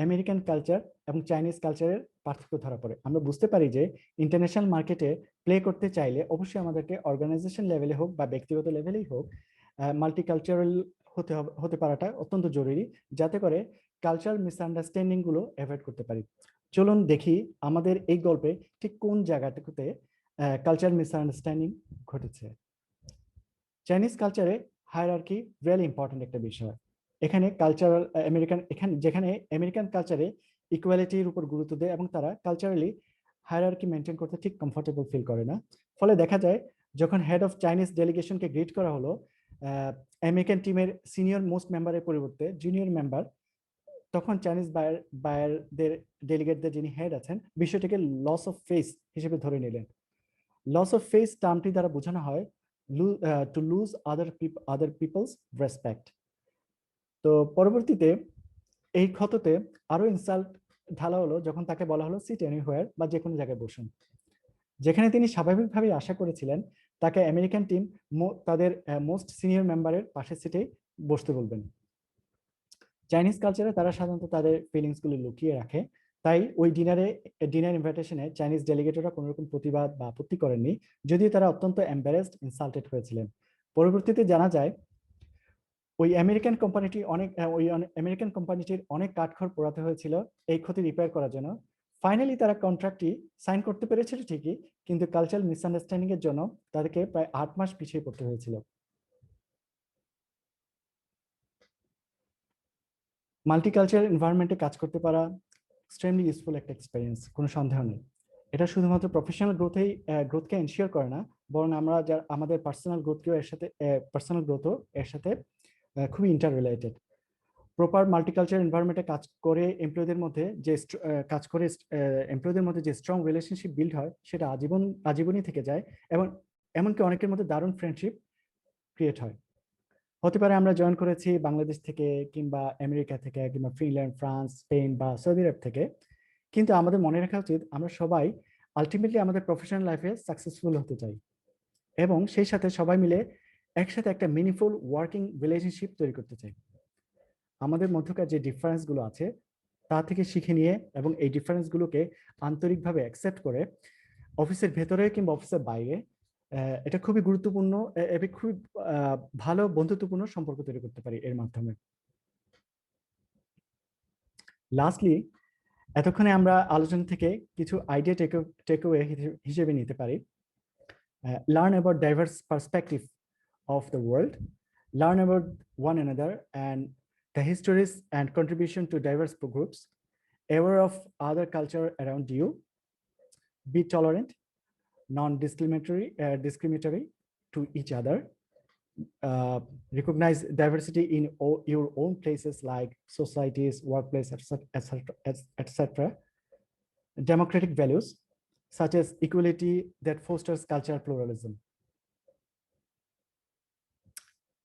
আমেরিকান কালচার এবং চাইনিজ কালচারের পার্থক্য ধরা পড়ে। আমরা বুঝতে পারি যে ইন্টারন্যাশনাল মার্কেটে প্লে করতে চাইলে অবশ্যই আমাদেরকে অর্গানাইজেশন লেভেলে হোক বা ব্যক্তিগত লেভেলেই হোক মাল্টিকালচারাল হতে পারাটা অত্যন্ত জরুরি, যাতে করে কালচারাল মিসআন্ডারস্ট্যান্ডিং গুলো অ্যাভয়েড করতে পারি। চলুন দেখি আমাদের এই গল্পে ঠিক কোন জায়গাটাতে কালচার মিসআন্ডারস্ট্যান্ডিং ঘটেছে। চাইনিজ কালচারে হায়ারার্কি রিয়েলি ইম্পর্টেন্ট একটা বিষয়। এখানে কালচারাল যেখানে আমেরিকান কালচারে ইকুয়ালিটির উপর গুরুত্ব দেয় এবং তারা কালচারালি হায়ারার্কি মেনটেন করতে ঠিক কমফোর্টেবল ফিল করে না। ফলে দেখা যায় যখন হেড অফ চাইনিজ ডেলিগেশনকে গ্রিট করা হলো, আমেরিকান টিমের সিনিয়র মোস্ট মেম্বারের পরিবর্তে জুনিয়র মেম্বার, তখন চাইনিজ বায়ারদের ডেলিগেটদের যিনি হেড আছেন বিষয়টিকে লস অফ ফেস হিসেবে ধরে নিলেন। লস অফ ফেস টার্মটি দ্বারা বোঝানো হয় to lose other people's respect. তো পরবর্তীতে এই ক্ষততে আরো ইনসাল্ট ঢালা হলো যখন তাকে বলা হলো সিট এনিহোয়ার বা যে কোনো জায়গায় বসুন, যেখানে তিনি স্বাভাবিকভাবে আশা করেছিলেন তাকে আমেরিকান টিম তাদের মোস্ট সিনিয়র মেম্বারের পাশের সিটেই বসতে বলবেন। চাইনিজ কালচারে তারা সাধারণত তাদের ফিলিংস গুলো লুকিয়ে রাখে, তাই ওই ডিনার ইনভাইটেশনে চাইনিজ ডেলিগেটরা কোনো রকম প্রতিবাদ বা আপত্তি করেননি, যদিও তারা অত্যন্ত এম্বারেসড ইনসাল্টেড হয়েছিলেন। পরবর্তীতে জানা যায় ওই আমেরিকান কোম্পানিটির অনেক কাঠখড় পোড়াতে হয়েছিল এই ক্ষতি রিপেয়ার করার জন্য। ফাইনালি তারা কন্ট্রাক্টটি সাইন করতে পেরেছিল ঠিকই, কিন্তু কালচারাল মিসআন্ডারস্ট্যান্ডিং এর জন্য তাদেরকে প্রায় 8 মাস পিছিয়ে পড়তে হয়েছিল। মাল্টিকালচারাল এনভায়রনমেন্টে কাজ করতে পারা এক্সট্রিমলি ইউজফুল একটা এক্সপেরিয়েন্স, কোনো সন্দেহ নেই। এটা শুধুমাত্র প্রফেশনাল গ্রোথকে এনশিওর করে না, বরং আমরা আমাদের পার্সোনাল গ্রোথও এর সাথে খুবই ইন্টার রিলেটেড। প্রপার মাল্টিকালচারাল এনভায়রনমেন্টে কাজ করে এমপ্লয়ীদের মধ্যে যে স্ট্রং রিলেশনশিপ বিল্ড হয় সেটা আজীবনই থেকে যায় এবং এমনকি অনেকের মধ্যে দারুণ ফ্রেন্ডশিপ ক্রিয়েট হয়। হতে পারে আমরা জয়েন করেছি বাংলাদেশ থেকে কিংবা আমেরিকা থেকে কিংবা ফিনল্যান্ড, ফ্রান্স, স্পেন বা সৌদি আরব থেকে, কিন্তু আমাদের মনে রাখা উচিত আমরা সবাই আলটিমেটলি আমাদের প্রফেশনাল লাইফে সাকসেসফুল হতে চাই এবং সেই সাথে সবাই মিলে একসাথে একটা মিনিংফুল ওয়ার্কিং রিলেশনশিপ তৈরি করতে চাই। আমাদের মধ্যকার যে ডিফারেন্সগুলো আছে তা থেকে শিখে নিয়ে এবং এই ডিফারেন্সগুলোকে আন্তরিকভাবে অ্যাকসেপ্ট করে অফিসের ভেতরে কিংবা অফিসের বাইরে এটা খুবই গুরুত্বপূর্ণ এবং খুবই ভালো বন্ধুত্বপূর্ণ সম্পর্ক তৈরি করতে পারি এর মাধ্যমে। লাস্টলি, এতক্ষণে আমরা আলোচনা থেকে কিছু আইডিয়া টেকঅ্যাওয়ে হিসেবে নিতে পারি। Learn about diverse perspective of the world, learn about one another and the histories and contribution to diverse groups, aware of other culture around you, be tolerant, non-discriminatory to each other, recognize diversity in your own places like societies, workplace, etc. Democratic values such as equality that fosters cultural pluralism.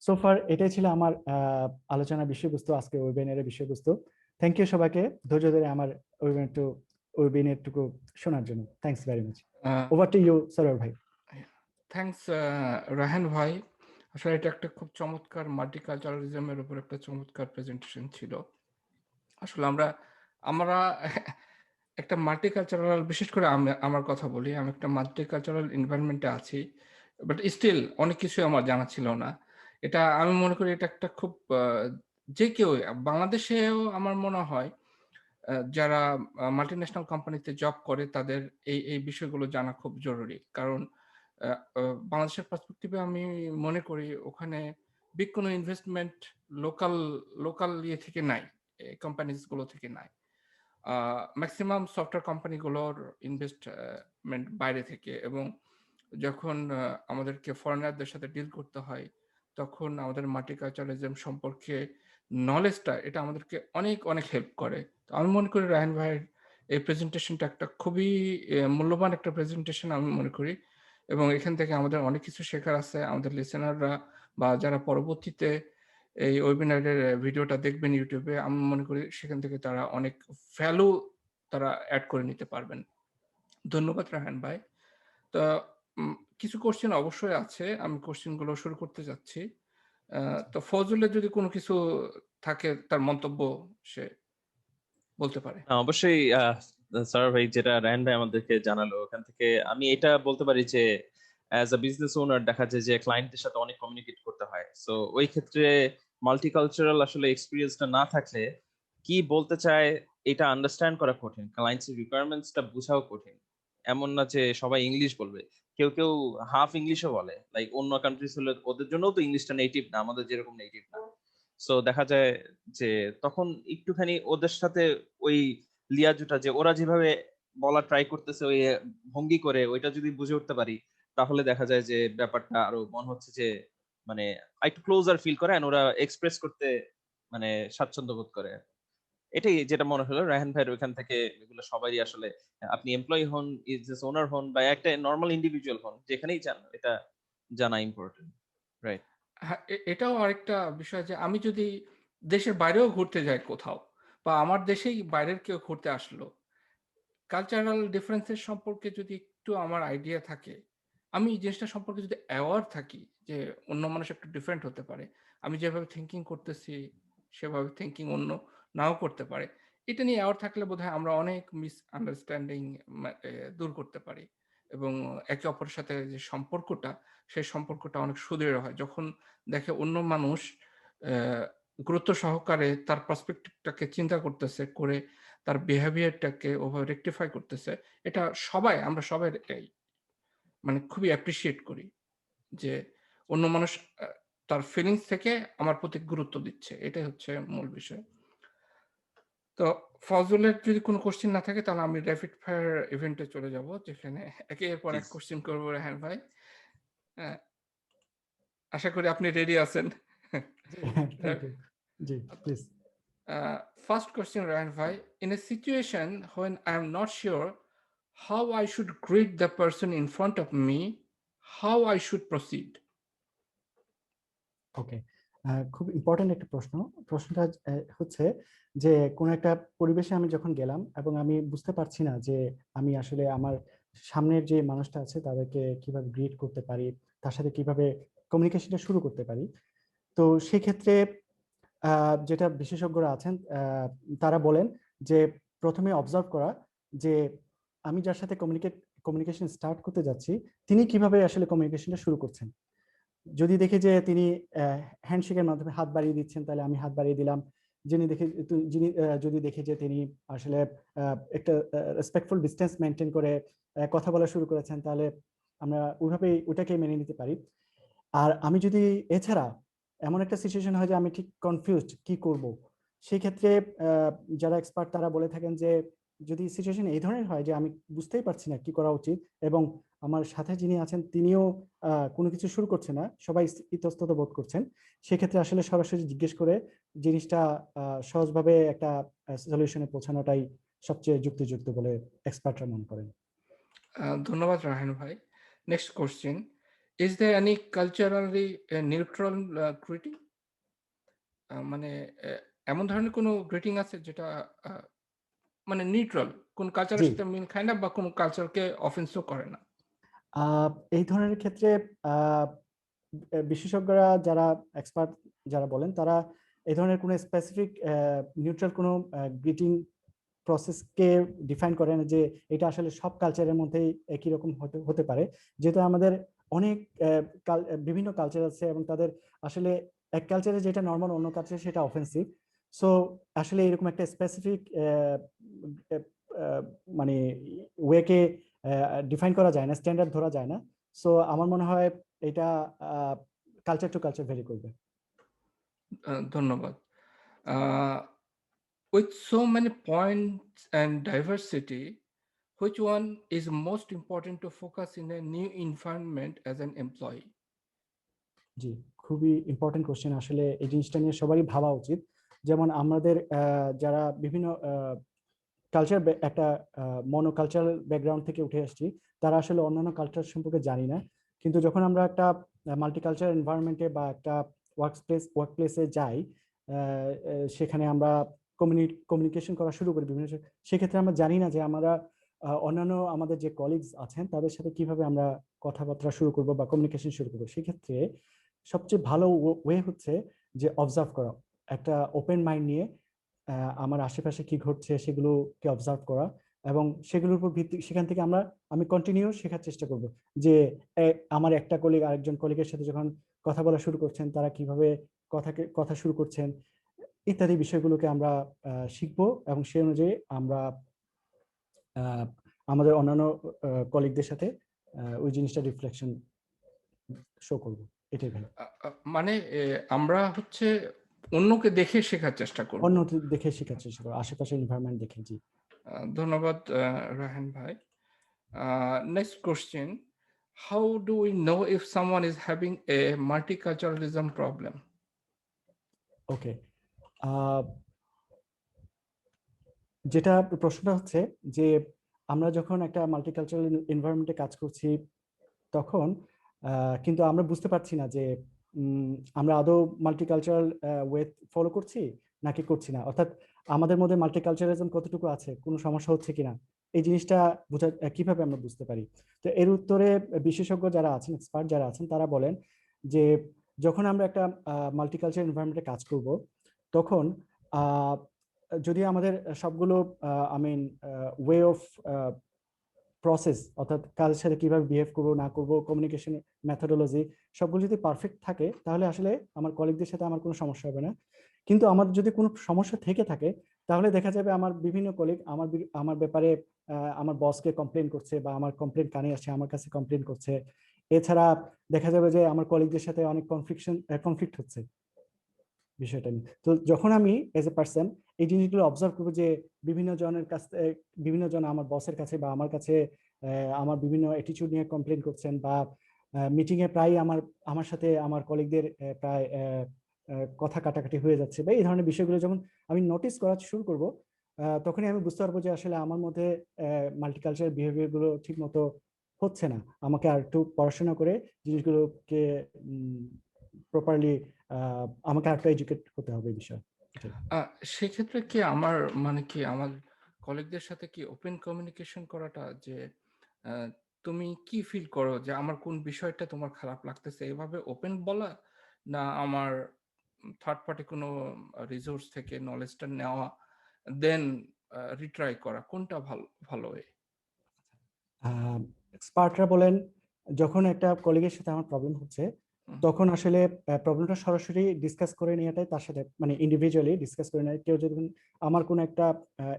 So far এটাই ছিল আমার আলোচনার বিষয়বস্তু, আজকে ওয়েবিনারের বিষয়বস্তু। থ্যাংক ইউ সবাইকে ধৈর্য ধরে আমার ওয়েবিনারটুকু শোনার জন্য। Thanks very much. Over to you Sarwar ভাই। থ্যাংকস রায়হান ভাই। আসলে এটা একটা খুব চমৎকার মাল্টিকালচারালিজমের উপর একটা চমৎকার প্রেজেন্টেশন ছিল। আসলে আমরা একটা মাল্টিকালচারাল, বিশেষ করে আমি আমার কথা বলি, আমি একটা মাল্টিকালচারাল এনভায়রনমেন্টে আছি। বাট স্টিল অনেক কিছুই আমার জানা ছিল না। এটা আমি মনে করি এটা একটা খুব যে কেউ বাংলাদেশেও আমার মনে হয় যারা মাল্টিন্যাশনাল কোম্পানিতে জব করে তাদের এই বিষয়গুলো জানা খুব জরুরি। কারণ আ আ বাংলাদেশের পার্সপেক্টিভে আমি মনে করি ওখানে বিগ কোনো ইনভেস্টমেন্ট লোকাল লোকাল ইয়ে থেকে নাই। এই কোম্পানিজ গুলো থেকে নাই। মেক্সিমাম সফটওয়্যার কোম্পানিগুলোর ইনভেস্টমেন্ট বাইরে থেকে, এবং যখন আমাদেরকে ফরেনারদের সাথে ডিল করতে হয়, তখন আমাদের মাল্টিকালচারালিজম সম্পর্কে নলেজটা এটা আমাদেরকে অনেক, অনেক হেল্প করে। তো আমি মনে করি রায়হান ভাইয়ের এই প্রেজেন্টেশনটা একটা খুবই মূল্যবান একটা প্রেজেন্টেশন আমি মনে করি, এবং এখান থেকে আমাদের অনেক কিছু শেখার আছে। আমাদের লিসেনাররা বা যারা পরবর্তীতে এই ওয়েবিনারের ভিডিওটা দেখবেন YouTube এ, আমি মনে করি সেখান থেকে তারা অনেক ভ্যালু তারা এড করে নিতে পারবেন। ধন্যবাদ রায়হান ভাই। তো কিছু কোয়েশ্চেন অবশ্যই আছে। আমি কোয়েশ্চেন গুলো শুরু করতে যাচ্ছি। তো ফজলের যদি কোনো কিছু থাকে তার মন্তব্য সে বলতে পারে। অবশ্যই স্যার ভাই যেটা রায়হান ভাই আমাদেরকে জানালো ওখান থেকে আমি এটা বলতে পারি যে অ্যাজ আ বিজনেস ওনার দেখা যায় যে ক্লায়েন্টের সাথে অনেক কমিউনিকেট করতে হয়, সো ওই ক্ষেত্রে মাল্টিকালচারাল আসলে এক্সপিরিয়েন্সটা না থাকলে কি বলতে চায় এটা আন্ডারস্ট্যান্ড করা কঠিন, ক্লায়েন্টস রিকোয়ারমেন্টসটা বোঝাও কঠিন। এমন না যে সবাই ইংলিশ বলবে, কেউ কেউ হাফ ইংলিশও বলে, লাইক অন্য কান্ট্রিজ হলে ওদের জন্যও তো ইংলিশটা নেটিভ না, আমাদের যেরকম নেটিভ না। সো দেখা যায় যে তখন একটুখানি ওদের সাথে ওই লিয়াজুটা যে ওরা যেভাবে বলা ট্রাই করতেছে ওই ভঙ্গি করে ওইটা যদি বুঝে উঠতে পারি, তাহলে দেখা যায় যে ব্যাপারটা আরো মনে হচ্ছে যে মানে একটু ক্লোজার ফিল করে and ওরা এক্সপ্রেস করতে মানে স্বাচ্ছন্দ্য বোধ করে। এটাই যেটা মনে হলো রায়হান ভাইয়ের ওইখান থেকে, এগুলো সবারই আসলে আপনি এমপ্লয়ি হন, বিজনেস ওনার হন বা একটা নর্মাল ইন্ডিভিজুয়াল হন, যেখানেই যান এটা জানা ইম্পর্টেন্ট, রাইট? হ্যাঁ, এটাও আরেকটা বিষয় যে আমি যদি দেশের বাইরেও ঘুরতে যাই কোথাও, বা আমার দেশেই বাইরের কেউ ঘুরতে আসলো, কালচারাল ডিফারেন্সের সম্পর্কে যদি একটু আমার আইডিয়া থাকে, আমি এই জিনিসটা সম্পর্কে যদি অ্যাওয়ার থাকি যে অন্য মানুষ একটু ডিফারেন্ট হতে পারে। আমি যেভাবে থিংকিং করতেছি সেভাবে থিংকিং অন্য নাও করতে পারে। এটা নিয়ে অ্যাওয়ার থাকলে বোধহয় আমরা অনেক মিসআন্ডারস্ট্যান্ডিং দূর করতে পারি, এবং একে অপরের সাথে যে সম্পর্কটা, সেই সম্পর্কটা অনেক সুদৃঢ় হয়। যখন দেখে অন্য মানুষ অ্যা গুরুত্ব সহকারে তার পার্সপেক্টিভটাকে চিন্তা করতেছে, করে তার বিহেভিয়ারটাকে ওভাবে রেকটিফাই করতেছে। এটা আমরা সবাই এই মানে খুবই অ্যাপ্রিশিয়েট করি যে অন্য মানুষ আ তার ফিলিংস থেকে আমার প্রতি গুরুত্ব দিচ্ছে। এটাই হচ্ছে মূল বিষয়। তো ফজলের যদি কোনো কোয়েশ্চেন না থাকে তাহলে আমি র‍্যাপিড ফায়ার ইভেন্টে চলে যাব, যেখানে একের পর এক প্লিজ। কোয়েশ্চেন করব রায়হান ভাই। অ্যা আশা করি আপনি রেডি আছেন। জি, থ্যাংক ইউ। জি, please. First question, Ryan Bhai. In a situation when I am not sure how I should greet the person in front of me, how I should proceed? ওকে। খুব ইম্পর্টেন্ট একটা প্রশ্ন। প্রশ্নটা হচ্ছে যে কোন একটা পরিবেশে আমি যখন গেলাম এবং আমি বুঝতে পারছি না যে আমি আসলে আমার সামনের যে মানুষটা আছে তাদেরকে কিভাবে গ্রিট করতে পারি, তার সাথে কিভাবে কমিউনিকেশনটা শুরু করতে পারি। তো সেক্ষেত্রে যেটা বিশেষজ্ঞরা আছেন তারা বলেন যে ১ম এ অবজার্ভ করা যে আমি যার সাথে কমিউনিকেশন স্টার্ট করতে যাচ্ছি, তিনি কিভাবে আসলে কমিউনিকেশনটা শুরু করছেন। যদি দেখি যে তিনি হ্যান্ডশেকের মাধ্যমে হাত বাড়িয়ে দিচ্ছেন, তাহলে আমি হাত বাড়িয়ে দিলাম। যিনি যদি দেখি যে তিনি আসলে একটা রেসপেক্টফুল ডিসট্যান্স মেইনটেইন করে কথা বলা শুরু করেছেন, তাহলে আমরা ওইভাবেই ওটাকেই মেনে নিতে পারি। আর আমি যদি এছাড়া এমন একটা সিচুয়েশন হয় যে আমি ঠিক কনফিউজড কি করব? সেক্ষেত্রে আ যারা এক্সপার্ট তারা বলে থাকেন যে যদি সিচুয়েশন এই ধরনের হয় যে আমি বুঝতেই পারছি না কি করা উচিত এবং আমার সাথে যিনি আছেন তিনিও কোনো কিছু শুরু করছে না, সবাই ইতস্তত বোধ করছেন। সেক্ষেত্রে আসলে সরাসরি জিজ্ঞেস করে জিনিসটা সহজভাবে একটা সলিউশনে পৌঁছানোটাই সবচেয়ে যুক্তিযুক্ত বলে এক্সপার্টরা মনে করেন। ধন্যবাদ রায়হান ভাই। Next question. Is there any culturally neutral greeting? মানে এমন ধরনের কোনো গ্রিটিং আছে যেটা আ মানে নিউট্রাল, কোন জি। কালচারের সাথে মিল খায় না বা কোন কালচারকে অফেন্সও করে না? আ এই ধরনের ক্ষেত্রে আ বিশেষজ্ঞরা যারা এক্সপার্ট যারা বলেন তারা এই ধরনের কোনো স্পেসিফিক নিউট্রাল কোনো গ্রিটিং প্রসেসকে ডিফাইন করে না যে এটা আসলে সব কালচারের মধ্যেই একই রকম হতে পারে, যেহেতু আমাদের অনেক বিভিন্ন কালচার আছে এবং তাদের আসলে এক কালচারে যেটা নর্মাল অন্য কালচারে সেটা অফেন্সিভ। সো আসলে এরকম একটা স্পেসিফিক মানে ওয়েকে ডিফাইন করা যায় না, স্ট্যান্ডার্ড ধরা যায় না। সো আমার মনে হয় এটা কালচার টু কালচার ভেরি করবে। ধন্যবাদ। With so many points and diversity, which one is most important to focus in a new environment as an employee? জি, খুবই ইম্পর্টেন্ট কোশ্চেন। আসলে এই জিনিসটা নিয়ে সবারই ভাবা উচিত। যেমন আমাদের যারা বিভিন্ন কালচার একটা মনোকালচারাল ব্যাকগ্রাউন্ড থেকে উঠে আসছি, তারা আসলে অন্যান্য কালচার সম্পর্কে জানি না। কিন্তু যখন আমরা একটা মাল্টিকালচারাল এনভায়রনমেন্টে বা একটা ওয়ার্কপ্লেসে যাই, সেখানে আমরা কমিউনিকেশন করা শুরু করি বিভিন্ন, সেক্ষেত্রে আমরা জানি না যে আমরা অন্যান্য আমাদের যে কলিগস আছেন তাদের সাথে কিভাবে আমরা কথাবার্তা শুরু করব বা কমিউনিকেশন শুরু করব। সেক্ষেত্রে সবচেয়ে ভালো ওয়ে হচ্ছে যে অবজার্ভ করা, একটা ওপেন মাইন্ড নিয়ে আমার আশেপাশে কি ঘটছে সেগুলোকে অবজার্ভ করা, এবং সেগুলোর উপর ভিত্তি সেখান থেকে আমি কন্টিনিউ শেখার চেষ্টা করব যে আমার একটা কলিগ আরেকজন কলিগের সাথে যখন কথা বলা শুরু করছেন তারা কিভাবে কথা শুরু করছেন ইত্যাদি বিষয়গুলোকে আমরা শিখবো, এবং সেই অনুযায়ী আমরা আমাদের অন্যান্য কলিগদের সাথে ওই জিনিসটা রিফ্লেকশন শো করব। এটাই ভাই। মানে আমরা হচ্ছে অন্যকে দেখে শেখার চেষ্টা করব, অন্য দেখে শেখার চেষ্টা করব, আশেপাশের এনভায়রনমেন্ট দেখে। জি, ধন্যবাদ রাহান ভাই। Next question: how do we know if someone is having a multiculturalism problem? ওকে, যেটা প্রশ্নটা হচ্ছে যে আমরা যখন একটা মাল্টিকালচারাল এনভায়রনমেন্টে কাজ করছি তখন কিন্তু আমরা বুঝতে পারছি না যে আমরা আদৌ মাল্টিকালচারাল ওয়ে ফলো করছি নাকি করছি না, অর্থাৎ আমাদের মধ্যে মাল্টিকালচারালিজম কতটুকু আছে, কোনো সমস্যা হচ্ছে কিনা, এই জিনিসটা বোঝা কিভাবে আমরা বুঝতে পারি। তো এর উত্তরে বিশেষজ্ঞ যারা আছেন, এক্সপার্ট যারা আছেন, তারা বলেন যে যখন আমরা একটা মাল্টিকালচারাল এনভায়রনমেন্টে কাজ করব তখন যদি আমাদের সবগুলো ওয়ে অফ প্রসেস, অর্থাৎ কাজের সাথে কিভাবে বিহেভ করবো না করবো, কমিউনিকেশন মেথোডোলজি সবগুলো যদি পারফেক্ট থাকে তাহলে আসলে আমার কলিগদের সাথে আমার কোনো সমস্যা হবে না। কিন্তু আমার যদি কোনো সমস্যা থেকে থাকে তাহলে দেখা যাবে আমার বিভিন্ন কলিগ আমার ব্যাপারে আমার বসকে কমপ্লেন করছে বা আমার কমপ্লেন কানে আসছে, আমার কাছে কমপ্লেন করছে। এছাড়া দেখা যাবে যে আমার কলিগদের সাথে অনেক কনফ্লিক্ট হচ্ছে বিষয়টা নিয়ে। তো যখন আমি এজ এ পার্সন এই জিনিসগুলো অবজার্ভ করবো যে বিভিন্ন জনের কাছে, বিভিন্ন জন আমার বসের কাছে বা আমার কাছে আমার বিভিন্ন অ্যাটিটিউড নিয়ে কমপ্লেন করছেন, বা মিটিং এ প্রায় আমার সাথে আমার কলিগদের প্রায় কথা কাটাকাটি হয়ে যাচ্ছে, বা এই ধরনের বিষয়গুলো যখন আমি নোটিস করা শুরু করব তখনই আমি বুঝতে পারবো যে আসলে আমার মধ্যে মাল্টিকালচারাল বিহেভিয়ার গুলো ঠিক মতো হচ্ছে না। আমাকে আর একটু পড়াশোনা করে জিনিসগুলোকে প্রপারলি আমাকে আরেকটু এডুকেট হতে হবে এই বিষয়ে। সেক্ষেত্রে কি আমার কলিগদের সাথে কি ওপেন কমিউনিকেশন করাটা, যে তুমি কি ফিল করো যে আমার কোন বিষয়টা তোমার খারাপ লাগতেছে, এভাবে ওপেন বলা, না আমার থার্ড পার্টি কোনো রিসোর্স থেকে নলেজটা নেওয়া দেন রিট্রাই করা, কোনটা ভালো হয়? এক্সপার্টরা বলেন যখন একটা কলিগের সাথে আমার প্রবলেম হচ্ছে তখন আসলে প্রবলেমটা সরাসরি ডিসকাস করে নেওয়াটাই তার সাথে, মানে ইন্ডিভিজুয়ালি ডিসকাস করে নেয়। কেউ যখন আমার কোনো একটা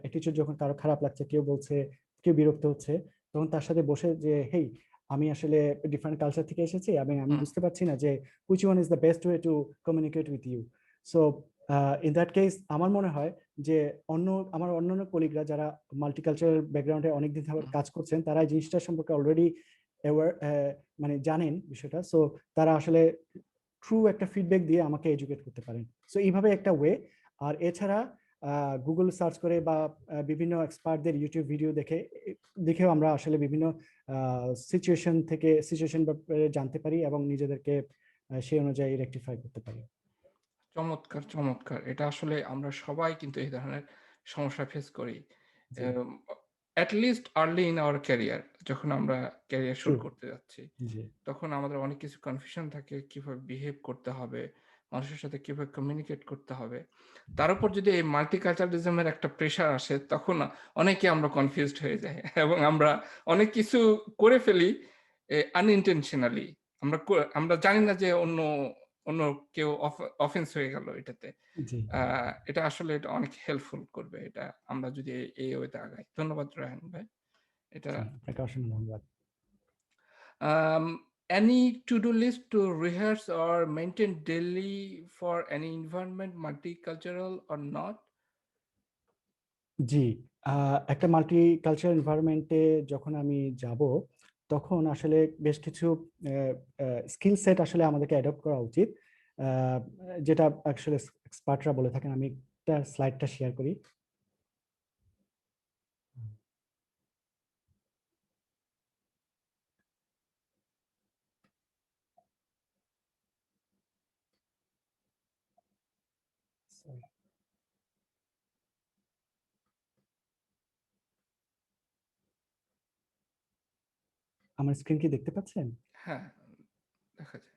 অ্যাটিটিউড যখন কারো খারাপ লাগছে, কেউ বলছে, কেউ বিরক্ত হচ্ছে, তখন তার সাথে বসে যে হেই, আমি আসলে ডিফারেন্ট কালচার থেকে এসেছি, আমি বুঝতে পারছি না যে which one is the best way to communicate with you. So in that case আমার মনে হয় যে আমার অন্যান্য কলিগরা যারা মাল্টিকালচারাল ব্যাকগ্রাউন্ডে অনেকদিন ধরে কাজ করছেন তারা এই জিনিসটা সম্পর্কে অলরেডি মানে জানেন বিষয়টা। সো তারা আসলে ট্রু একটা ফিডব্যাক দিয়ে আমাকে এডুকেট করতে পারেন। সো এইভাবে একটা ওয়ে। আর এছাড়া গুগল সার্চ করে বা বিভিন্ন এক্সপার্টদের ইউটিউব ভিডিও দেখেও আমরা আসলে বিভিন্ন সিচুয়েশন ব্যাপারে জানতে পারি এবং নিজেদেরকে সেই অনুযায়ী রেকটিফাই করতে পারি। চমৎকার, চমৎকার। এটা আসলে আমরা সবাই কিন্তু এই ধরনের সমস্যা ফেস করি। at least early in our career, যখন আমরা ক্যারিয়ার শুরু করতে যাচ্ছি, তখন আমাদের অনেক কিছু কনফিউশন থাকে কিভাবে বিহেভ করতে হবে, মানুষের সাথে কিভাবে কমিউনিকেট করতে হবে। তার উপর যদি এই মাল্টিকালচারালিজমের একটা প্রেশার আসে, তখন অনেকে আমরা কনফিউজড হয়ে যাই এবং আমরা অনেক কিছু করে ফেলি আনইনটেনশনালি। আমরা জানি না যে অন্য অন্য কেউ অফেন্স হয়ে গেল এটাতে। জি এটা আসলে এটা অনেক হেল্পফুল করবে এটা আমরা যদি এই ওয়েতে আগাই। ধন্যবাদ রায়হান ভাই। এটা জি, আপনাকে অসংখ্য ধন্যবাদ। any to-do list to rehearse or maintain daily for any environment, multicultural or not? জি, একটা মাল্টি কালচারাল এনভায়রনমেন্টে যখন আমি যাব, তখন আসলে বেশ কিছু স্কিল সেট আসলে আমাদেরকে অ্যাডপ্ট করা উচিত, আহ, যেটা আসলে এক্সপার্টরা বলে থাকেন। আমি একটা স্লাইডটা শেয়ার করি। Sorry, আমার স্ক্রিন কি দেখতে পাচ্ছেন? হ্যাঁ, দেখা যায়।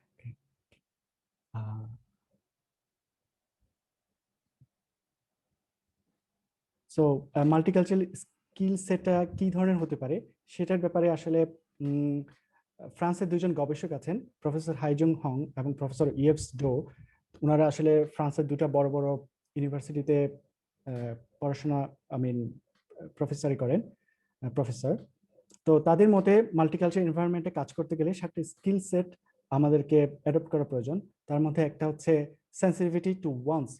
সো মাল্টিকালচারাল স্কিল সেটটা কি ধরনের হতে পারে সেটার ব্যাপারে আসলে ফ্রান্সের দুজন গবেষক আছেন, প্রফেসর হাইজং হং এবং প্রফেসর ইয়েভস ডো। ওনারা আসলে ফ্রান্সের দুটো বড় বড় ইউনিভার্সিটিতে পড়াশোনা, আই মিন প্রফেসরি করেন, প্রফেসর। তো তাদের মতে মাল্টিকালচারাল এনভায়রনমেন্টে কাজ করতে গেলে 7টি স্কিল সেট আমাদেরকে অ্যাডপ্ট করা প্রয়োজন। তার মধ্যে একটা হচ্ছে sensitivity to one's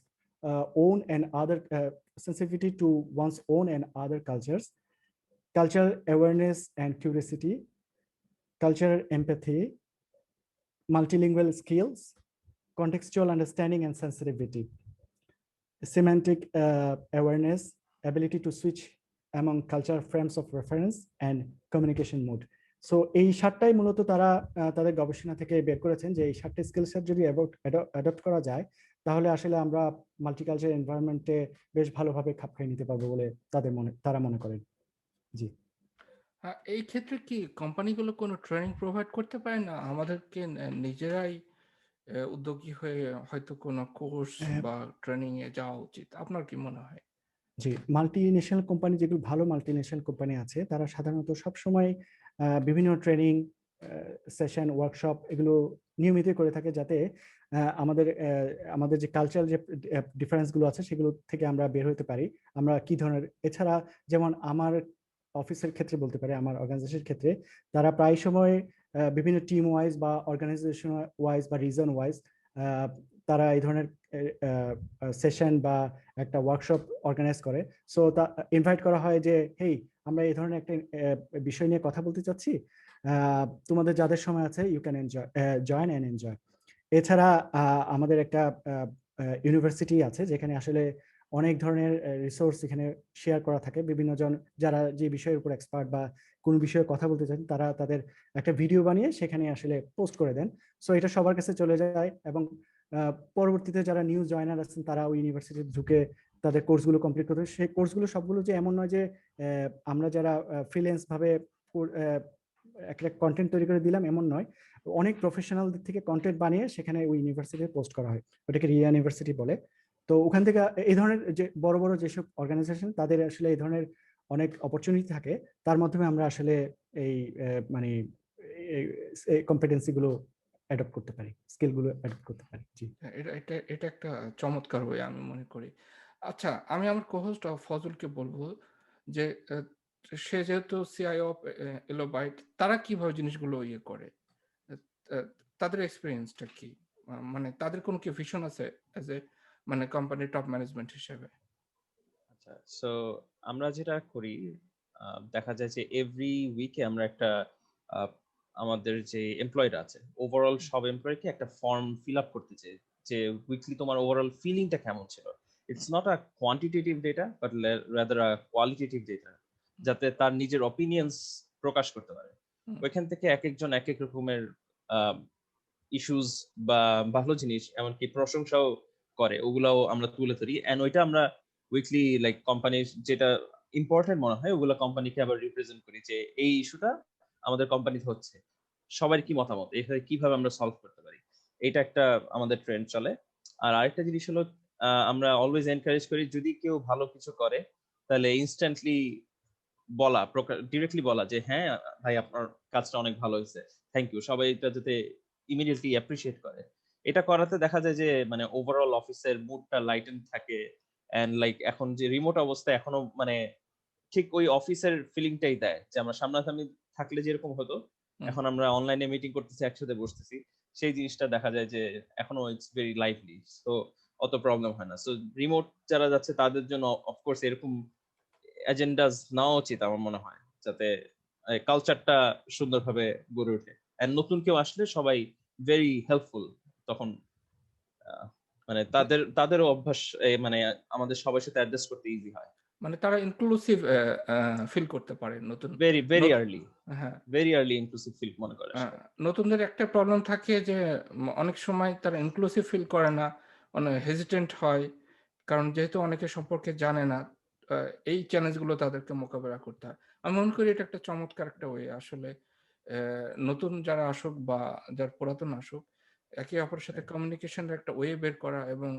own and other sensitivity to one's own and other cultures, cultural awareness and curiosity, cultural empathy, multilingual skills, contextual understanding and sensitivity, semantic awareness, ability to switch among cultural frames of reference, and communication mode. So এই 7টাই মূলত তারা তাদের গবেষণা থেকে বের করেছেন যে এই 7টি স্কিল সেট যদি অ্যাডপ্ট করা যায়, তাহলে আসলে আমরা মাল্টিকালচারাল এনভায়রনমেন্টে বেশ ভালোভাবে খাপ খাইয়ে নিতে পারবো বলে তারা মনে করেন। জি, এই ক্ষেত্রে কি কোম্পানিগুলো কোনো ট্রেনিং প্রোভাইড করতে পারে না? আমাদেরকে নিজেরাই উদ্যোগী হয়ে হয়তো কোনো কোর্স আহ, বা ট্রেনিং এ যাওয়া উচিত। আপনার কি মনে হয়? জি, মাল্টি ন্যাশনাল কোম্পানি, যেগুলো ভালো মাল্টি ন্যাশনাল কোম্পানি আছে, তারা সাধারণত সবসময় বিভিন্ন ট্রেনিং সেশন, ওয়ার্কশপ এগুলো নিয়মিত করে থাকে, যাতে আমাদের যে কালচারাল যে ডিফারেন্স গুলো আছে সেগুলো থেকে আমরা বের হতে পারি। আমরা কি ধরনের, এছাড়া যেমন আমার অফিসের ক্ষেত্রে বলতে পারি, আমার অর্গানাইজেশনের ক্ষেত্রে তারা প্রায় সময় বিভিন্ন টিম ওয়াইজ বা অর্গানাইজেশন ওয়াইজ বা রিজন ওয়াইজ তারা এই ধরনের সেশন বা একটা ওয়ার্কশপ অর্গানাইজ করে। সো তা ইনভাইট করা হয় যে, হেই, আমরা এই ধরনের একটা বিষয় নিয়ে কথা বলতে চাচ্ছি, তোমাদের যাদের সময় আছে you can join and enjoy. এছাড়া আমাদের একটা ইউনিভার্সিটি আছে যেখানে আসলে অনেক ধরনের রিসোর্স এখানে শেয়ার করা থাকে। বিভিন্ন জন যারা যে বিষয়ের উপর এক্সপার্ট বা কোন বিষয়ে কথা বলতে চান, তারা তাদের একটা ভিডিও বানিয়ে সেখানে আসলে পোস্ট করে দেন। সো এটা সবার কাছে চলে যায় এবং পরবর্তীতে যারা নিউ জয়নার আছেন তারা ওই ইউনিভার্সিটিতে ঢুকে তাদের কোর্সগুলো কমপ্লিট করতে। সেই কোর্সগুলো সবগুলো যে এমন নয় যে আমরা যারা ফ্রিল্যান্স ভাবে একটা কন্টেন্ট তৈরি করে দিলাম, এমন নয়। অনেক প্রফেশনাল দিক থেকে কন্টেন্ট বানিয়ে সেখানে ওই ইউনিভার্সিটিতে পোস্ট করা হয়, ওটাকে রিয়া ইউনিভার্সিটি বলে। তো ওখান থেকে এই ধরনের যে বড় বড় যেসব অর্গানাইজেশন, তাদের আসলে এই ধরনের অনেক অপরচুনিটি থাকে, তার মাধ্যমে আমরা আসলে এই মানে কম্পিটেন্সি গুলো অ্যাডপ্ট করতে পারি, স্কিল গুলো অ্যাডপ্ট করতে পারি। জি, হ্যাঁ, এটা একটা চমৎকার ওয়ে আমি মনে করি। আচ্ছা, আমি আমার কোহোস্ট ফজলকে বলবো যে সে যেহেতু সিআইও অফ এলোবাইট, তারা কিভাবে জিনিসগুলো ইয়ে করে? আহ, তাদের এক্সপিরিয়েন্সটা কি? মানে তাদের কোনো কি ভিশন আছে অ্যাজ এ মানে কোম্পানির টপ ম্যানেজমেন্ট হিসেবে? আচ্ছা, সো আমরা যেটা করি, দেখা যায় যে এভরি উইকে আমরা একটা আহ, আমাদের যে এমপ্লয়িরা আছে, ওভারঅল সব এমপ্লয়িকে একটা ফর্ম ফিল আপ করতে চাই যে উইকলি তোমার ওভারঅল ফিলিংটা কেমন ছিল। It's not a quantitative data but rather a qualitative data, যাতে তার নিজের অপিনিয়ন্স প্রকাশ করতে পারে। হুম, ওইখান থেকে এক একজন এক এক রকমের ইস্যুস বা ভালো জিনিস, এমনকি প্রশংসাও করে, ওগুলাও আমরা তুলে ধরি। এন্ড ওইটা আমরা উইকলি লাইক কোম্পানির যেটা ইম্পর্টেন্ট মনে হয় ওগুলা কোম্পানিকে আবার রিপ্রেজেন্ট করি যে এই ইস্যুটা আমাদের কোম্পানিতে হচ্ছে, সবার কি মতামত, এখানে কিভাবে আমরা সলভ করতে পারি। এটা একটা আমাদের ট্রেন্ড চলে। আর আরেকটা জিনিস হলো আমরা অলওয়েজ এনকারেজ করি যদি কেউ ভালো কিছু করে তাহলে ইনস্ট্যান্টলি বলা, ডিরেক্টলি বলা যে হ্যাঁ ভাই আপনার কাজটা অনেক ভালো হয়েছে, থ্যাংক ইউ, সবাই এটা যাতে ইমিডিয়েটলি অ্যাপ্রিসিয়েট করে। এটা করাতে দেখা যায় যে মানে ওভারঅল অফিসের মুডটা লাইটেন থাকে। এন্ড লাইক এখন যে রিমোট অবস্থা এখনো মানে ঠিক ওই অফিসের ফিলিংটাই দেয় যে আমরা সামনাসামনি থাকলে যেরকম হতো, এখন আমরা অনলাইনে মিটিং করতেছি, একসাথে বসতেছি, সেই জিনিসটা দেখা যায় যে এখনো ইটস ভেরি লাইভলি, সো অত প্রবলেম হয় না। সো রিমোট যারা যাচ্ছে তাদের জন্য অফকোর্স এরকম এজেন্ডাস নেওয়া উচিত আমার মনে হয়, যাতে কালচারটা সুন্দরভাবে গড়ে ওঠে। এন্ড নতুন কেউ আসলে সবাই ভেরি হেল্পফুল তখন, আহ, মানে তাদেরও অভ্যাস মানে আমাদের সবার সাথে অ্যাডজাস্ট করতে ইজি হয়। মানে তারা ইনক্লুসিভ ফিল করতে পারে নতুন। ভেরি ভেরি নত- আর্লি, হ্যাঁ, ভেরি আর্লি ইনক্লুসিভ ফিল মনে করে আহ, সবাই। নতুনদের একটা প্রবলেম থাকে যে অনেক সময় তারা ইনক্লুসিভ ফিল করে না, অনেক হেজিটেন্ট হয়, কারণ যেহেতু অনেকে সম্পর্কে জানে না। এই চ্যালেঞ্জগুলো তাদেরকে মোকাবেলা করতে হয়। আমি মনে করি এটা একটা চমৎকার একটা ওয়ে আসলে। নতুন যারা আসুক বা যারা পুরাতন আসুক, একে অপরের সাথে কমিউনিকেশনের একটা ওয়ে বের করা এবং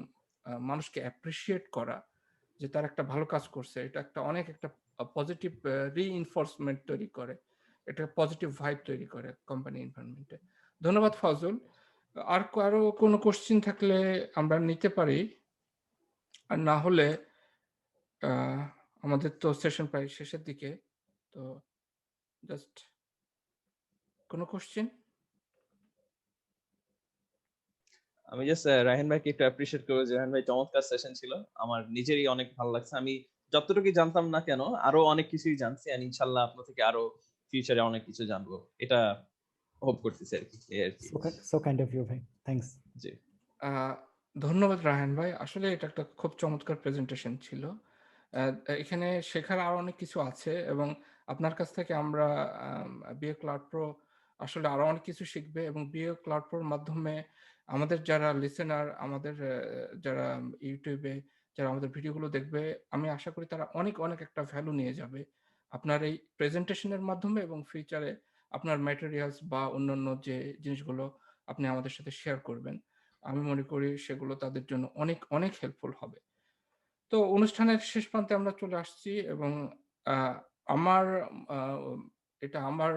মানুষকে অ্যাপ্রিসিয়েট করা যে তার একটা ভালো কাজ করছে, এটা একটা অনেক একটা পজিটিভ রিইনফোর্সমেন্ট তৈরি করে, এটা পজিটিভ ভাইব তৈরি করে কোম্পানি এনভায়রনমেন্টে। ধন্যবাদ ফাজল। আর কারো কোনো কোশ্চিন থাকলে আমরা নিতে পারি, আর না হলে আমাদের তো সেশন প্রায় শেষের দিকে, তো জাস্ট কোনো কোশ্চিন? আমি জাস্ট রায়হান ভাইকে একটু অ্যাপ্রিশিয়েট করবো যে রায়হান ভাই চমৎকার সেশন ছিল, আমার নিজেরই অনেক ভালো লাগছে। আমি যতটুকু জানতাম না কেন আরো অনেক কিছুই জানছি, আর ইনশাল্লাহ আপনার থেকে আরো ফিউচারে অনেক কিছু জানবো, এটা হোপ করতেছি আর কি, এই আর কি। সো কাইন্ড অফ ইউ ভাই, থ্যাঙ্কস। জি। আহ, ধন্যবাদ রায়হান ভাই, আসলে এটা একটা খুব চমৎকার প্রেজেন্টেশন ছিল। আহ, এখানে শেখার আরো অনেক কিছু আছে এবং আপনার কাছ থেকে আমরা বিএ ক্লাউড প্রো আসলে আরো অনেক কিছু শিখবে, এবং বিএ ক্লাউড প্রোর মাধ্যমে আমাদের যারা লিসেনার, আমাদের যারা ইউটিউবে যারা আমাদের ভিডিওগুলো দেখবে, আমি আশা করি তারা অনেক অনেক একটা ভ্যালু নিয়ে যাবে আপনার এই প্রেজেন্টেশনের মাধ্যমে, এবং ফিউচারে আপনার ম্যাটেরিয়ালস বা অন্যান্য যে জিনিসগুলো আপনি আমাদের সাথে শেয়ার করবেন, আমি মনে করি সেগুলো তাদের জন্য অনেক অনেক হেল্পফুল হবে। তো অনুষ্ঠানের শেষ প্রান্তে আমরা চলে আসছি, এবং আহ, আমার আহ, এটা আমার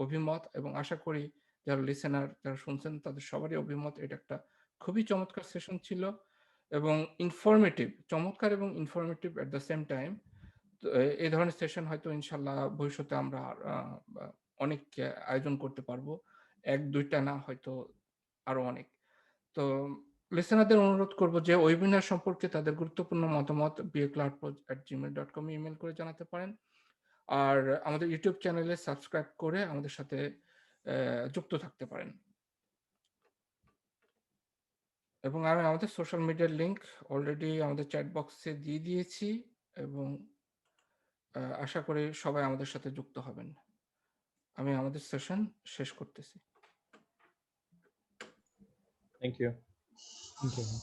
অভিমত, এবং আশা করি যারা লিসেনার যারা শুনছেন তাদের সবারই অভিমত, এটা একটা খুবই চমৎকার সেশন ছিল এবং ইনফরমেটিভ, চমৎকার এবং informative at the same time. তো এই ধরনের সেশন হয়তো ইনশাল্লাহ ভবিষ্যতে আমরা অনেক আয়োজন করতে পারবো, এক দুইটা না, হয়তো আরো অনেক। তো লিসেনারদের অনুরোধ করব যে ওয়েবিনার সম্পর্কে তাদের গুরুত্বপূর্ণ মতামত bacloudpod@gmail.com ইমেল করে জানাতে পারেন। আর আমাদের ইউটিউব চ্যানেলে সাবস্ক্রাইব করে আমাদের সাথে যুক্ত থাকতে পারেন। এবং আমি আমাদের সোশ্যাল মিডিয়ার লিংক অলরেডি আমাদের চ্যাট বক্সে দিয়ে দিয়েছি, এবং আশা করি সবাই আমাদের সাথে যুক্ত হবেন। আমি আমাদের সেশন শেষ করতেছি। Thank you. থ্যাংক ইউ ভাই।